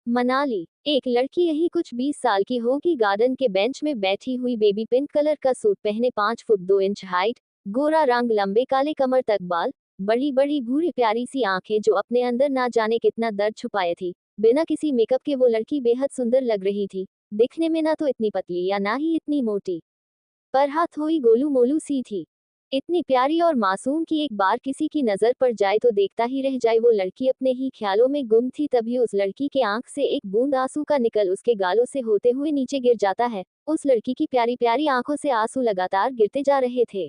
मनाली। एक लड़की यही कुछ 20 साल की होगी, गार्डन के बेंच में बैठी हुई, बेबी पिंक कलर का सूट पहने, 5 फुट 2 इंच हाइट, गोरा रंग, लंबे काले कमर तक बाल, बड़ी बड़ी भूरी प्यारी सी आंखें जो अपने अंदर ना जाने कितना दर्द छुपाए थी। बिना किसी मेकअप के वो लड़की बेहद सुंदर लग रही थी। दिखने में ना तो इतनी पतली या ना ही इतनी मोटी, पर हाँ थोड़ी गोलू मोलू सी थी। इतनी प्यारी और मासूम कि एक बार किसी की नजर पड़ जाए तो देखता ही रह जाए। वो लड़की अपने ही ख्यालों में गुम थी, तभी उस लड़की के आंख से एक बूंद आंसू का निकल उसके गालों से होते हुए नीचे गिर जाता है। उस लड़की की प्यारी प्यारी आंखों से आंसू लगातार गिरते जा रहे थे।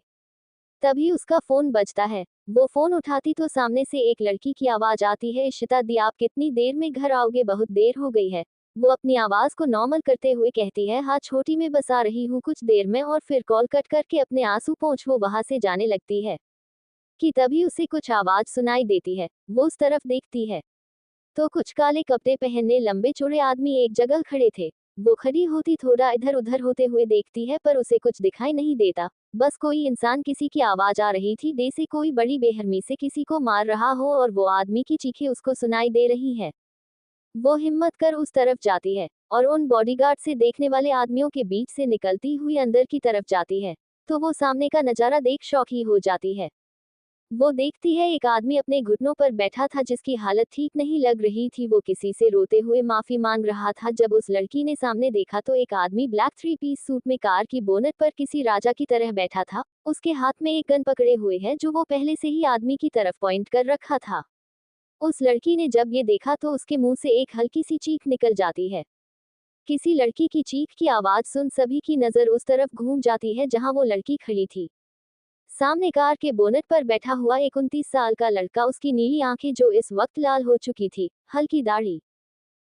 तभी उसका फोन बजता है। वो फोन उठाती तो सामने से एक लड़की की आवाज आती है, इशिता दी, आप कितनी देर में घर आओगे, बहुत देर हो गई है। वो अपनी आवाज को नॉर्मल करते हुए कहती है, हाँ छोटी, मैं बस आ रही हूँ कुछ देर में, और फिर कॉल कट करके अपने आंसू पोंछ वो वहां से जाने लगती है। कि तभी उसे कुछ आवाज सुनाई देती है। वो उस तरफ देखती है तो कुछ काले कपड़े पहनने लंबे चौड़े आदमी एक जगह खड़े थे। वो खड़ी होती थोड़ा इधर उधर होते हुए देखती है, पर उसे कुछ दिखाई नहीं देता। बस कोई इंसान, किसी की आवाज आ रही थी, जैसे कोई बड़ी बेरहमी से किसी को मार रहा हो, और वो आदमी की चीखें उसको सुनाई दे रही है। वो हिम्मत कर उस तरफ जाती है और उन बॉडीगार्ड से देखने वाले आदमियों के बीच से निकलती हुई अंदर की तरफ जाती है। तो वो सामने का नजारा देख शौक ही हो जाती है। वो देखती है एक आदमी अपने घुटनों पर बैठा था, जिसकी हालत ठीक नहीं लग रही थी। वो किसी से रोते हुए माफी मांग रहा था। जब उस लड़की ने सामने देखा तो एक आदमी ब्लैक 3 पीस सूट में कार की बोनट पर किसी राजा की तरह बैठा था। उसके हाथ में एक गन पकड़े हुए है, जो वो पहले से ही आदमी की तरफ पॉइंट कर रखा था। उस लड़की ने जब ये देखा तो उसके मुंह से एक हल्की सी चीख निकल जाती है। किसी लड़की की चीख की आवाज सुन सभी की नजर उस तरफ घूम जाती है जहां वो लड़की खड़ी थी। सामने कार के बोनट पर बैठा हुआ एक 29 साल का लड़का, उसकी नीली आंखें जो इस वक्त लाल हो चुकी थी, हल्की दाढ़ी,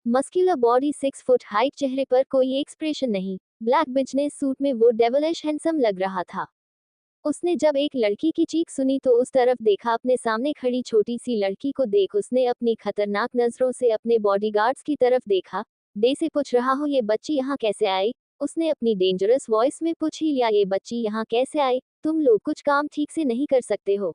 मस्कुलर बॉडी, 6 फुट हाइट, चेहरे पर कोई एक्सप्रेशन नहीं। ब्लैक बिजनेस सूट में वो डेविलिश हैंडसम लग रहा था। उसने जब एक लड़की की चीख सुनी तो उस तरफ देखा, अपने सामने खड़ी छोटी सी लड़की को देख उसने अपनी खतरनाक नजरों से अपने बॉडीगार्ड्स की तरफ देखा। दे से पूछ रहा हो, ये बच्ची यहाँ कैसे आई? उसने अपनी डेंजरस वॉइस में पूछ ही लिया, ये बच्ची यहाँ कैसे आई? तुम लोग कुछ काम ठीक से नहीं कर सकते हो?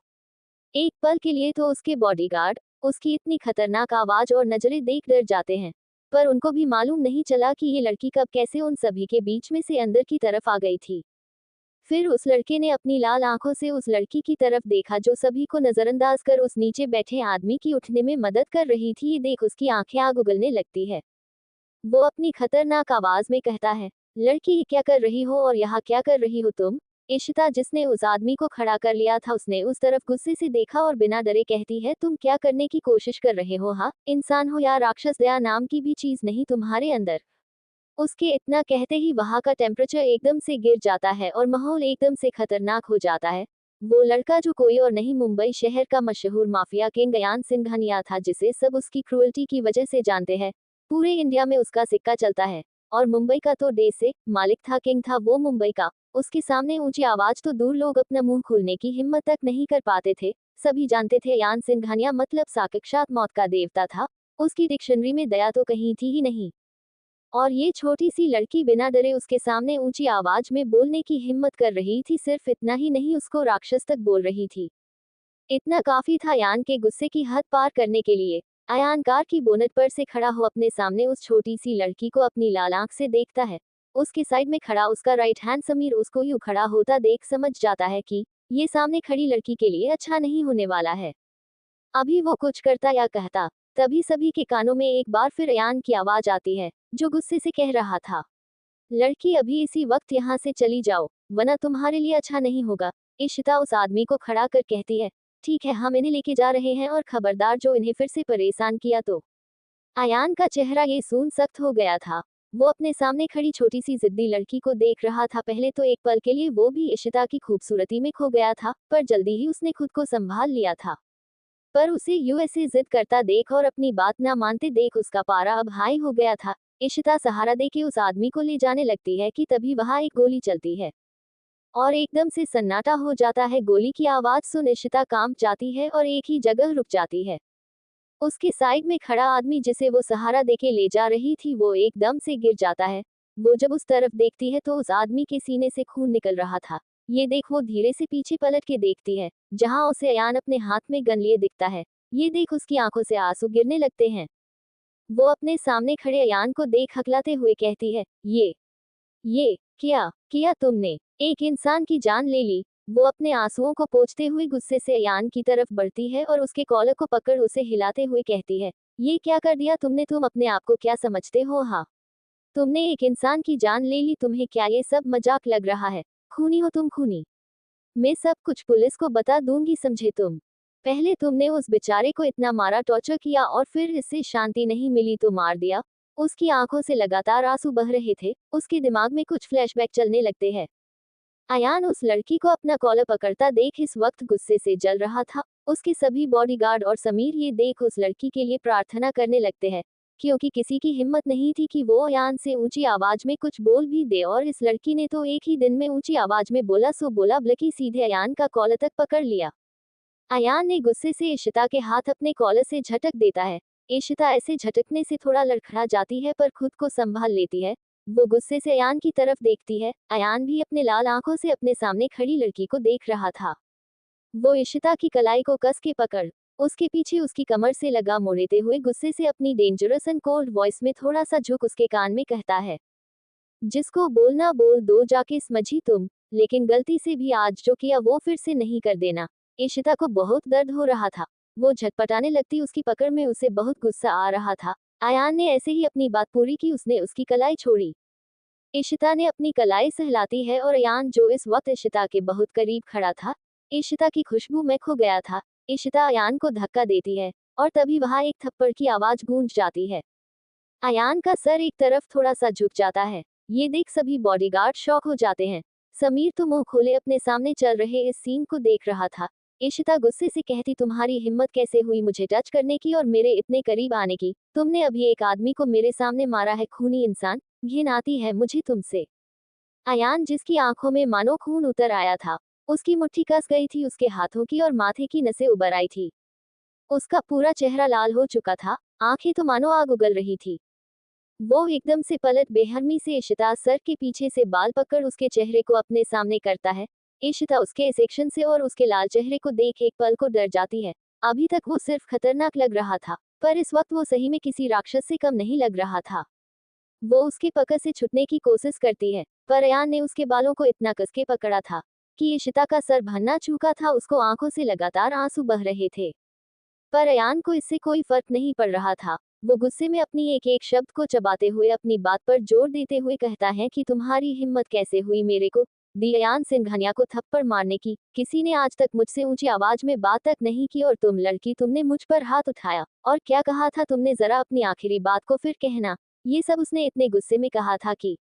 एक पल के लिए तो उसके बॉडीगार्ड उसकी इतनी खतरनाक आवाज और नजरें देख डर जाते हैं, पर उनको भी मालूम नहीं चला कि ये लड़की कब कैसे उन सभी के बीच में से अंदर की तरफ आ गई थी। फिर उस लड़के ने अपनी लाल आंखों से उस लड़की की तरफ देखा जो सभी को नजरअंदाज कर उस नीचे बैठे आदमी की उठने में मदद कर रही थी। ये देख उसकी आंखें आग उगलने लगती है। वो अपनी खतरनाक आवाज में कहता है, लड़की ये क्या कर रही हो, और यहाँ क्या कर रही हो तुम? इशिता, जिसने उस आदमी को खड़ा कर लिया था, उसने उस तरफ गुस्से से देखा और बिना डरे कहती है, तुम क्या करने की कोशिश कर रहे हो? हाँ, इंसान हो या राक्षस, दया नाम की भी चीज नहीं तुम्हारे अंदर। उसके इतना कहते ही वहां का टेम्परेचर एकदम से गिर जाता है और माहौल एकदम से खतरनाक हो जाता है। वो लड़का जो कोई और नहीं, मुंबई शहर का मशहूर माफिया किंग अयान सिंघानिया था, जिसे सब उसकी क्रूअल्टी की वजह से जानते हैं। पूरे इंडिया में उसका सिक्का चलता है। और मुंबई का तो डे से मालिक था, किंग था वो मुंबई का। उसके सामने ऊंची आवाज तो दूर, लोग अपना मुंह खोलने की हिम्मत तक नहीं कर पाते थे। सभी जानते थे अयान सिंघानिया मतलब साक्षात मौत का देवता था। उसकी डिक्शनरी में दया तो कहीं थी ही नहीं। और ये छोटी सी लड़की बिना डरे उसके सामने ऊंची आवाज में बोलने की हिम्मत कर रही थी। सिर्फ इतना ही नहीं, उसको राक्षस तक बोल रही थी। इतना काफी था अयान के गुस्से की हद पार करने के लिए। अयान कार की बोनट पर से खड़ा हो अपने सामने उस छोटी सी लड़की को अपनी लाल आंख से देखता है। उसके साइड में खड़ा उसका राइट हैंड समीर उसको यूं खड़ा होता देख समझ जाता है कि ये सामने खड़ी लड़की के लिए अच्छा नहीं होने वाला है। अभी वो कुछ करता या कहता, तभी सभी के कानों में एक बार फिर अयान की आवाज आती है, जो गुस्से से कह रहा था, लड़की अभी इसी वक्त यहाँ से चली जाओ, वरना तुम्हारे लिए अच्छा नहीं होगा। इशिता उस आदमी को खड़ा कर कहती है, ठीक है, हम इन्हें लेके जा रहे हैं, और खबरदार जो इन्हें फिर से परेशान किया तो। अयान का चेहरा ये सून सख्त हो गया था। वो अपने सामने खड़ी छोटी सी जिद्दी लड़की को देख रहा था। पहले तो एक पल के लिए वो भी इशिता की खूबसूरती में खो गया था, पर जल्दी ही उसने खुद को संभाल लिया था। पर उसे यूएसए जिद करता देख और अपनी बात ना मानते देख उसका पारा अब हाई हो गया था। इशिता सहारा देके उस आदमी को ले जाने लगती है कि तभी वहां एक गोली चलती है और एकदम से सन्नाटा हो जाता है। गोली की आवाज सुन इशिता कांप जाती है और एक ही जगह रुक जाती है। उसके साइड में खड़ा आदमी जिसे वो सहारा देके ले जा रही थी, वो एकदम से गिर जाता है। वो जब उस तरफ देखती है तो उस आदमी के सीने से खून निकल रहा था। ये देख वो धीरे से पीछे पलट के देखती है, जहां उसे अयान अपने हाथ में गन लिए दिखता है। ये देख उसकी आंखों से आंसू गिरने लगते हैं। वो अपने सामने खड़े अयान को देख हकलाते हुए कहती है, ये क्या किया तुमने? एक इंसान की जान ले ली। वो अपने आंसुओं को पोंछते हुए गुस्से से अयान की तरफ बढ़ती है और उसके कॉलर को पकड़ उसे हिलाते हुए कहती है, ये क्या कर दिया तुमने? तुम अपने आप को क्या समझते हो? हाँ, तुमने एक इंसान की जान ले ली। तुम्हें क्या ये सब मजाक लग रहा है? खूनी हो तुम, खूनी। मैं सब कुछ पुलिस को बता दूंगी, समझे तुम? पहले तुमने उस बेचारे को इतना मारा, टॉर्चर किया और फिर इससे शांति नहीं मिली तो मार दिया। उसकी आंखों से लगातार आंसू बह रहे थे, उसके दिमाग में कुछ फ्लैशबैक चलने लगते हैं। अयान उस लड़की को अपना कॉलर पकड़ता देख इस वक्त गुस्से से जल रहा था। उसके सभी बॉडीगार्ड और समीर ये देख उस लड़की के लिए प्रार्थना करने लगते हैं, क्योंकि किसी की हिम्मत नहीं थी कि वो अयान से ऊंची आवाज में कुछ बोल भी दे, और इस लड़की ने तो एक ही दिन में ऊंची आवाज में बोला सो बोला, बल्कि सीधे अयान का कॉलर तक पकड़ लिया। अयान ने गुस्से से इशिता के हाथ अपने कॉलर से झटक देता है। इशिता ऐसे झटकने से थोड़ा लड़खड़ा जाती है पर खुद को संभाल लेती है। वो गुस्से से अयान की तरफ देखती है। अयान भी अपने लाल आंखों से अपने सामने खड़ी लड़की को देख रहा था। वो इशिता की कलाई को कस के पकड़ उसके पीछे उसकी कमर से लगा मोड़ते हुए गुस्से से अपनी डेंजरस एंड कोल्ड वॉइस में थोड़ा सा झुक उसके कान में कहता है, जिसको बोलना बोल दो जाके, समझी तुम? लेकिन गलती से भी आज जो किया वो फिर से नहीं कर देना। इशिता को बहुत दर्द हो रहा था। वो झटपटाने लगती, उसकी पकड़ में उसे बहुत गुस्सा आ रहा था। अयान ने ऐसे ही अपनी बात पूरी की, उसने उसकी कलाई छोड़ी। इशिता ने अपनी कलाई सहलाती है और अयान जो इस वक्त इशिता के बहुत करीब खड़ा था, इशिता की खुशबू में खो गया था। इशिता अयान को धक्का देती है और तभी वहां एक थप्पड़ की आवाज गूंज जाती है। अयान का सर एक तरफ थोड़ा सा झुक जाता है। ये देख सभी बॉडीगार्ड शॉक हो जाते हैं। समीर तो मुंह खोले अपने सामने चल रहे इस सीन को देख रहा था। इशिता गुस्से से कहती, तुम्हारी हिम्मत कैसे हुई मुझे टच करने की और मेरे इतने करीब आने की? तुमने अभी एक आदमी को मेरे सामने मारा है, खूनी इंसान। घिन आती है मुझे तुमसे। अयान, जिसकी आंखों में मानो खून उतर आया था, उसकी मुट्ठी कस गई थी, उसके हाथों की और माथे की नसें उबर आई थी। उसका पूरा चेहरा लाल हो चुका था, आंखें तो मानो आग उगल रही थी। वो एकदम से पलट बेहरमी से इशिता सर के पीछे से बाल पकड़ उसके चेहरे को अपने सामने करता है। इशिता उसके इस एक्शन से और उसके लाल चेहरे को देख एक पल को डर जाती है। अभी तक वो सिर्फ खतरनाक लग रहा था, पर इस वक्त वो सही में किसी राक्षस से कम नहीं लग रहा था। वो उसके पकड़ से छुटने की कोशिश करती है, पर अयान ने उसके बालों को इतना कस के पकड़ा था कि इशिता का सर भनना चूका था। उसको आंखों से लगातार आंसू बह रहे थे, पर अयान को इससे कोई फर्क नहीं पड़ रहा था। वो गुस्से में अपनी एक एक शब्द को चबाते हुए अपनी बात पर जोर देते हुए कहता है कि तुम्हारी हिम्मत कैसे हुई मेरे को दी अयान सिंघानिया को थप्पड़ मारने की? किसी ने आज तक मुझसे ऊंची आवाज में बात तक नहीं की, और तुम लड़की, तुमने मुझ पर हाथ उठाया और क्या कहा था तुमने? जरा अपनी आखिरी बात को फिर कहना। ये सब उसने इतने गुस्से में कहा था कि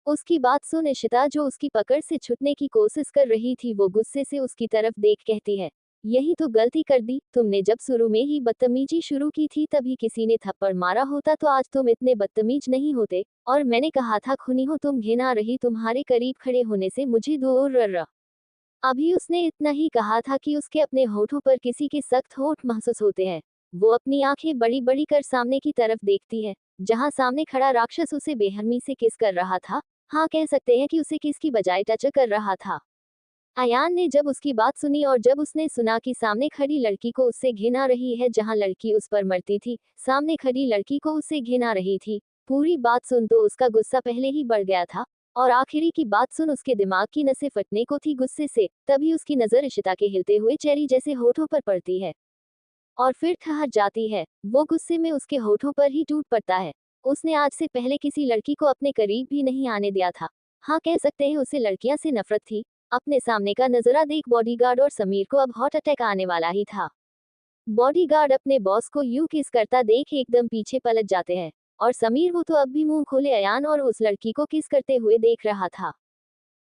उसकी बात सुन इशिता, जो उसकी पकड़ से छूटने की कोशिश कर रही थी, वो गुस्से से उसकी तरफ देख कहती है, यही तो गलती कर दी तुमने। जब शुरू में ही बदतमीजी शुरू की थी तभी किसी ने थप्पड़ मारा होता तो आज तुम इतने बदतमीज नहीं होते। और मैंने कहा था खूनी हो तुम, घिन आ रही तुम्हारे करीब खड़े होने से मुझे। दूर रहा। अभी उसने इतना ही कहा था कि उसके अपने होठों पर किसी के सख्त होठ महसूस होते हैं। वो अपनी आंखें बड़ी बड़ी कर सामने की तरफ देखती है, जहां सामने खड़ा राक्षस उसे बेहरमी से किस कर रहा था। हाँ, कह सकते हैं कि उसे किस की बजाय टच कर रहा था। अयान ने जब उसकी बात सुनी और जब उसने सुना कि सामने खड़ी लड़की को उससे घिन आ रही है, जहां लड़की उस पर मरती थी, सामने खड़ी लड़की को उससे घिन आ रही थी, पूरी बात सुन तो उसका गुस्सा पहले ही बढ़ गया था। और आखिरी की बात सुन उसके दिमाग की नसें फटने को थी गुस्से से। तभी उसकी नजर इशिता के हिलते हुए चेरी जैसे होठों पर पड़ती है और फिर ठहर जाती है। वो गुस्से में उसके होठों पर ही टूट पड़ता है। उसने आज से पहले किसी लड़की को अपने करीब भी नहीं आने दिया था। हाँ, कह सकते हैं उसे लड़कियां से नफरत थी। अपने सामने का नजरा देख बॉडीगार्ड और समीर को अब हार्ट अटैक आने वाला ही था। बॉडीगार्ड अपने बॉस को यूं किस करता देख एकदम पीछे पलट जाते हैं, और समीर, वो तो अब भी मुंह खोले अयान और उस लड़की को किस करते हुए देख रहा था।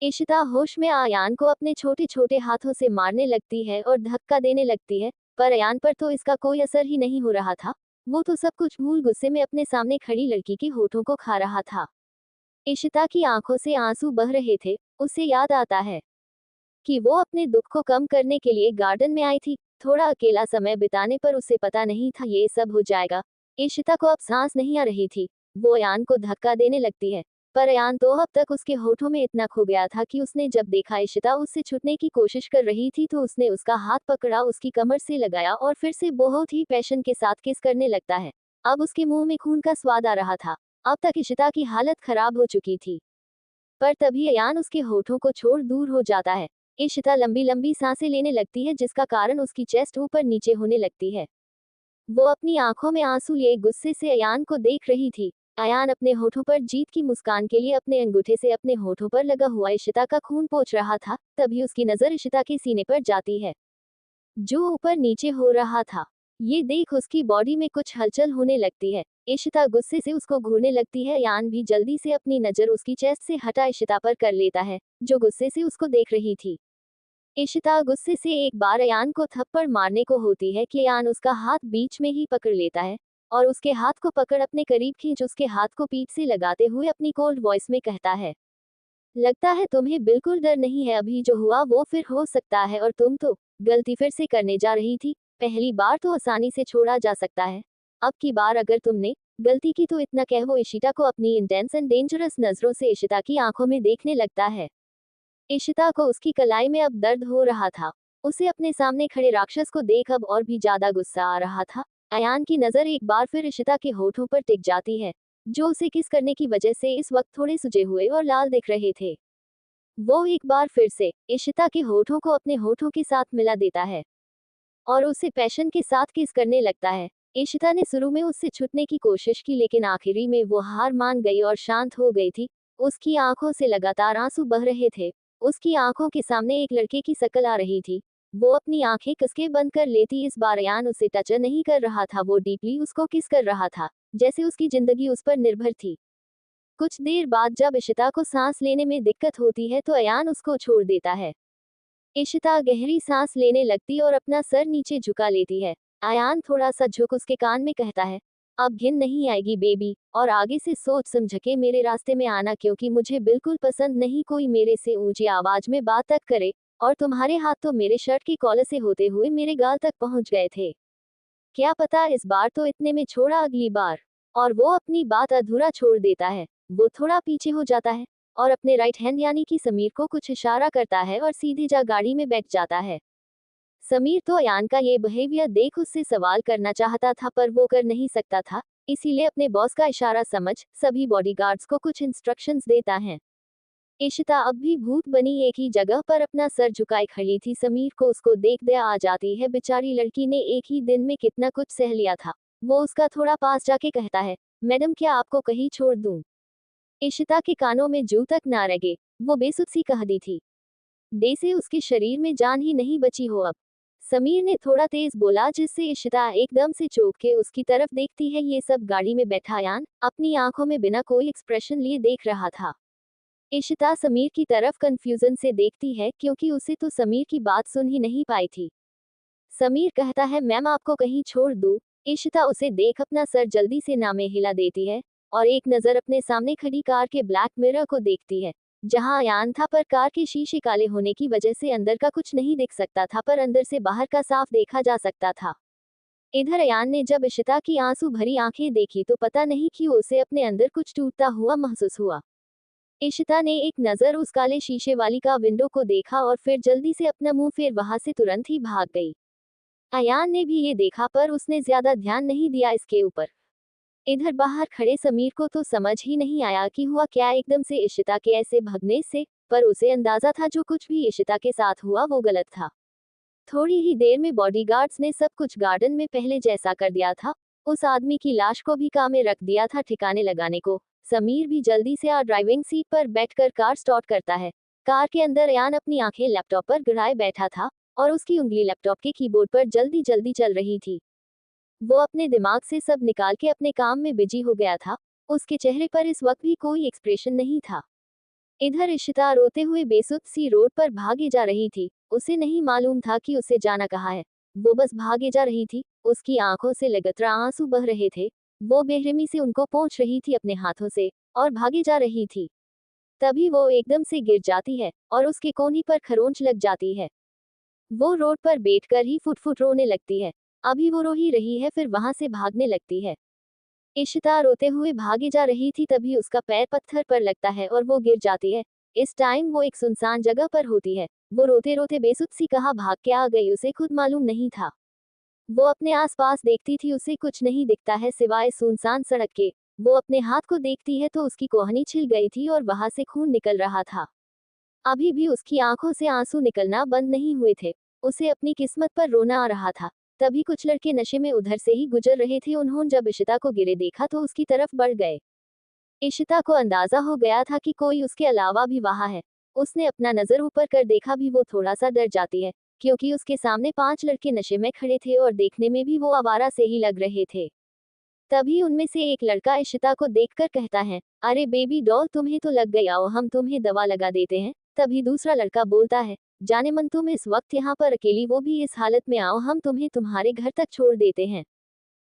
इशिता होश में अयान को अपने छोटे छोटे हाथों से मारने लगती है और धक्का देने लगती है, पर अयान पर तो इसका कोई असर ही नहीं हो रहा था। वो तो सब कुछ भूल गुस्से में अपने सामने खड़ी लड़की के होठों को खा रहा था। इशिता की आंखों से आंसू बह रहे थे। उसे याद आता है कि वो अपने दुख को कम करने के लिए गार्डन में आई थी। थोड़ा अकेला समय बिताने पर उसे पता नहीं था ये सब हो जाएगा। इशिता को अब सांस नहीं आ रही थी। वो अयान को धक्का देने लगती है, पर अयान तो अब तक उसके होठों में इतना खो गया था कि उसने जब देखा इशिता उससे छूटने की कोशिश कर रही थी तो उसने उसका हाथ पकड़ा, उसकी कमर से लगाया और फिर से बहुत ही पैशन के साथ किस करने लगता है। अब उसके मुंह में खून का स्वाद आ रहा था। अब तक इशिता की हालत खराब हो चुकी थी, पर तभी अयान उसके होठों को छोड़ दूर हो जाता है। इशिता लंबी लंबी सांसें लेने लगती है, जिसका कारण उसकी चेस्ट ऊपर नीचे होने लगती है। वो अपनी आंखों में आंसू लिए गुस्से से अयान को देख रही थी। अयान अपने होठों पर जीत की मुस्कान के लिए अपने अंगूठे से अपने होठों पर लगा हुआ इशिता का खून पोंछ रहा था। तभी उसकी नजर इशिता के सीने पर जाती है, जो ऊपर नीचे हो रहा था। ये देख उसकी बॉडी में कुछ हलचल होने लगती है। इशिता गुस्से से उसको घूरने लगती है। यान भी जल्दी से अपनी नजर उसकी चेस्ट से हटा इशिता पर कर लेता है, जो गुस्से से उसको देख रही थी। इशिता गुस्से से एक बार अयान को थप्पड़ मारने को होती है कि अयान उसका हाथ बीच में ही पकड़ लेता है और उसके हाथ को पकड़ अपने करीब खींच उसके हाथ को पीठ से लगाते हुए अपनी कोल्ड वॉइस में कहता है, लगता है तुम्हें बिल्कुल डर नहीं है। अभी जो हुआ वो फिर हो सकता है, और तुम तो गलती फिर से करने जा रही थी। पहली बार तो आसानी से छोड़ा जा सकता है, अब की बार अगर तुमने गलती की तो इतना कह। वो इशिता को अपनी इंटेंस एंड डेंजरस नजरों से इशिता की आंखों में देखने लगता है। इशिता को उसकी कलाई में अब दर्द हो रहा था। उसे अपने सामने खड़े राक्षस को देख अब और भी ज्यादा गुस्सा आ रहा था। अयान की नजर एक बार फिर इशिता के होठों पर टिक जाती है, जो उसे किस करने की वजह से इस वक्त थोड़े सुजे हुए और लाल दिख रहे थे। वो एक बार फिर से इशिता के होठों को अपने होठों के साथ मिला देता है और उसे पैशन के साथ किस करने लगता है। इशिता ने शुरू में उससे छूटने की कोशिश की, लेकिन आखिरी में वो हार मान गई और शांत हो गई थी। उसकी आंखों से लगातार आंसू बह रहे थे। उसकी आंखों के सामने एक लड़के की शक्ल आ रही थी। वो अपनी आंखें कसके बंद कर लेती। इस बार अयान उसे टच नहीं कर रहा था, वो डीपली उसको किस कर रहा था, जैसे उसकी जिंदगी उस पर निर्भर थी। कुछ देर बाद जब इशिता को सांस लेने में दिक्कत होती है तो अयान उसको छोड़ देता है। इशिता गहरी सांस लेने लगती और अपना सर नीचे झुका लेती है। अयान थोड़ा सा झुक उसके कान में कहता है, अब घिन नहीं आएगी बेबी, और आगे से सोच समझ के मेरे रास्ते में आना, क्योंकि मुझे बिल्कुल पसंद नहीं कोई मेरे से ऊंची आवाज में बात तक करे। और तुम्हारे हाथ तो मेरे शर्ट की कॉलर से होते हुए मेरे गाल तक पहुंच गए थे। क्या पता इस बार तो इतने में छोड़ा अगली बार। और वो अपनी बात अधूरा छोड़ देता है। वो थोड़ा पीछे हो जाता है और अपने राइट हैंड यानी कि समीर को कुछ इशारा करता है और सीधे जा गाड़ी में बैठ जाता है। समीर तो अयान का ये बिहेवियर देख उससे सवाल करना चाहता था, पर वो कर नहीं सकता था, इसीलिए अपने बॉस का इशारा समझ सभी बॉडीगार्ड्स को कुछ इंस्ट्रक्शंस देता है। इशिता अब भी भूत बनी एक ही जगह पर अपना सर झुकाए खड़ी थी। समीर को उसको देख दया आ जाती है। बेचारी लड़की ने एक ही दिन में कितना कुछ सह लिया था। वो उसका थोड़ा पास जाके कहता है, मैडम क्या आपको कहीं छोड़ दूं? इशिता के कानों में जू तक ना लगे। वो बेसुध सी कह दी थी, दे से उसके शरीर में जान ही नहीं बची हो अब। समीर ने थोड़ा तेज बोला, जिससे इशिता एकदम से चौंक के उसकी तरफ देखती है। ये सब गाड़ी में बैठा अयान अपनी आंखों में बिना कोई एक्सप्रेशन लिए देख रहा था। इशिता समीर की तरफ कंफ्यूजन से देखती है, क्योंकि उसे तो समीर की बात सुन ही नहीं पाई थी। समीर कहता है, मैम आपको कहीं छोड़ दूं? इशिता उसे देख अपना सर जल्दी से ना में हिला देती है और एक नज़र अपने सामने खड़ी कार के ब्लैक मिरर को देखती है, जहां अयान था, पर कार के शीशे काले होने की वजह से अंदर का कुछ नहीं दिख सकता था, पर अंदर से बाहर का साफ देखा जा सकता था। इधर अयान ने जब इशिता की आंसू भरी आंखें देखी तो पता नहीं क्यों उसे अपने अंदर कुछ टूटता हुआ महसूस हुआ। इशिता ने एक नज़र उस काले शीशे वाली का विंडो को देखा और फिर जल्दी से अपना मुंह फेर वहां से तुरंत ही भाग गई। अयान ने भी ये देखा, पर उसने ज्यादा ध्यान नहीं दिया इसके ऊपर। इधर बाहर खड़े समीर को तो समझ ही नहीं आया कि हुआ क्या एकदम से इशिता के ऐसे भगने से, पर उसे अंदाजा था जो कुछ भी इशिता के साथ हुआ वो गलत था। थोड़ी ही देर में बॉडीगार्ड्स ने सब कुछ गार्डन में पहले जैसा कर दिया था। उस आदमी की लाश को भी काम में रख दिया था ठिकाने लगाने को। समीर भी जल्दी से ड्राइविंग सीट पर बैठकर कार स्टार्ट करता है। कार के अंदर अयान अपनी आंखें लैपटॉप पर गिराए बैठा था और उसकी उंगली लैपटॉप के कीबोर्ड पर जल्दी जल्दी चल रही थी। वो अपने दिमाग से सब निकाल के अपने काम में बिजी हो गया था। उसके चेहरे पर इस वक्त भी कोई एक्सप्रेशन नहीं था। इधर इशिता रोते हुए बेसुध सी रोड पर भागे जा रही थी। उसे नहीं मालूम था कि उसे जाना कहाँ है। वो बस भागे जा रही थी। उसकी आंखों से लगातार आंसू बह रहे थे। वो बेरहमी से उनको पोंछ रही थी अपने हाथों से और भागे जा रही थी। तभी वो एकदम से गिर जाती है और उसके कोहनी पर खरोंच लग जाती है। वो रोड पर बैठकर ही फुट फुट रोने लगती है। अभी वो रो ही रही है, फिर वहां से भागने लगती है। इशिता रोते हुए भागी जा रही थी, तभी उसका पैर पत्थर पर लगता है और वो गिर जाती है। इस टाइम वो एक सुनसान जगह पर होती है। वो रोते रोते बेसुध सी कहाँ भाग के आ गई उसे खुद मालूम नहीं था। वो अपने आसपास देखती थी, उसे कुछ नहीं दिखता है सिवाय सुनसान सड़क के। वो अपने हाथ को देखती है तो उसकी कोहनी छिल गई थी और वहां से खून निकल रहा था। अभी भी उसकी आंखों से आंसू निकलना बंद नहीं हुए थे। उसे अपनी किस्मत पर रोना आ रहा था। तभी कुछ लड़के नशे में उधर से ही गुजर रहे थे। उन्होंने जब इशिता को गिरे देखा तो उसकी तरफ बढ़ गए। इशिता को अंदाजा हो गया था कि कोई उसके अलावा भी वहां है। उसने अपना नजर ऊपर कर देखा भी वो थोड़ा सा डर जाती है, क्योंकि उसके सामने 5 लड़के नशे में खड़े थे और देखने में भी वो आवारा से ही लग रहे थे। तभी उनमें से एक लड़का इशिता को देखकर कहता है, अरे बेबी डॉल, तुम्हें तो लग गई, आओ हम तुम्हें दवा लगा देते हैं। तभी दूसरा लड़का बोलता है, जाने मन तुम इस वक्त यहाँ पर अकेली, वो भी इस हालत में, आओ हम तुम्हें तुम्हारे घर तक छोड़ देते हैं।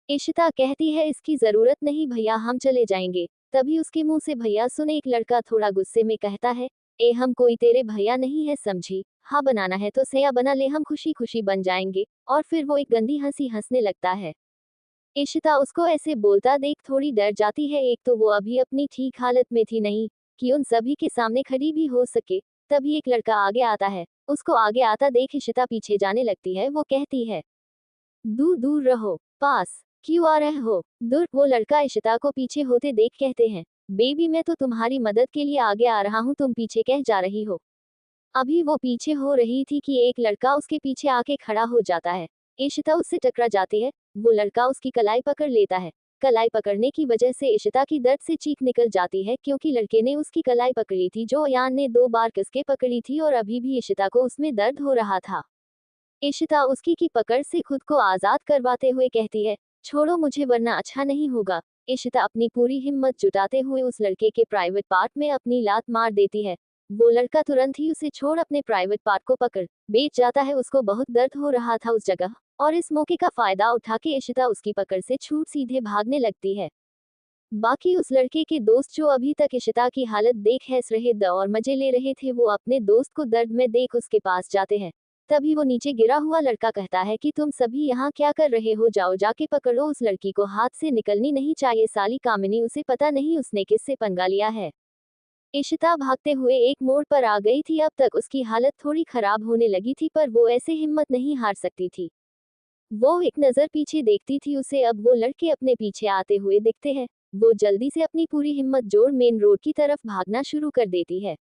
इशिता कहती है, इसकी जरूरत नहीं भैया, हम चले जाएंगे। तभी उसके मुंह से भैया सुने एक लड़का थोड़ा गुस्से में कहता है, ए हम कोई तेरे भैया नहीं है समझी, हाँ बनाना है तो सया बना ले, हम खुशी खुशी बन जाएंगे। और फिर वो एक गंदी हंसी हंसने लगता है। इशिता उसको ऐसे बोलता देख थोड़ी डर जाती है। एक तो वो अभी अपनी ठीक हालत में थी नहीं कि उन सभी के सामने खड़ी भी हो सके। तभी एक लड़का आगे आता है। उसको आगे आता देख इशिता पीछे जाने लगती है। वो कहती है, दूर दूर रहो, पास क्यों आ रहे हो, दूर। वो लड़का इशिता को पीछे होते देख कहते हैं, बेबी मैं तो तुम्हारी मदद के लिए आगे आ रहा हूँ, तुम पीछे कह जा रही हो। अभी वो पीछे हो रही थी कि एक लड़का उसके पीछे आके खड़ा हो जाता है। इशिता उससे टकरा जाती है। वो लड़का उसकी कलाई पकड़ लेता है। कलाई पकड़ने की वजह से इशिता की दर्द से चीख निकल जाती है, क्योंकि लड़के ने उसकी कलाई पकड़ी थी जो अयान ने 2 बार कसके पकड़ी थी और अभी भी इशिता को उसमें दर्द हो रहा था। इशिता उसकी की पकड़ से खुद को आजाद करवाते हुए कहती है, छोड़ो मुझे वरना अच्छा नहीं होगा। इशिता अपनी पूरी हिम्मत जुटाते हुए उस लड़के के प्राइवेट पार्ट में अपनी लात मार देती है। वो लड़का तुरंत ही उसे छोड़ अपने प्राइवेट पार्ट को पकड़ बैठ जाता है। उसको बहुत दर्द हो रहा था उस जगह, और इस मौके का फायदा उठा के इशिता उसकी पकड़ से छूट सीधे भागने लगती है। बाकी उस लड़के के दोस्त जो अभी तक इशिता की हालत देख हंस रहे द और मजे ले रहे थे, वो अपने दोस्त को दर्द में देख उसके पास जाते हैं। तभी वो नीचे गिरा हुआ लड़का कहता है कि तुम सभी यहाँ क्या कर रहे हो, जाओ जाके पकड़ो उस लड़की को, हाथ से निकलनी नहीं चाहिए साली कामिनी, उसे पता नहीं उसने किससे पंगा लिया है। इशिता भागते हुए एक मोड़ पर आ गई थी। अब तक उसकी हालत थोड़ी खराब होने लगी थी, पर वो ऐसे हिम्मत नहीं हार सकती थी। वो एक नजर पीछे देखती थी, उसे अब वो लड़के अपने पीछे आते हुए दिखते हैं। वो जल्दी से अपनी पूरी हिम्मत जोड़ मेन रोड की तरफ भागना शुरू कर देती है।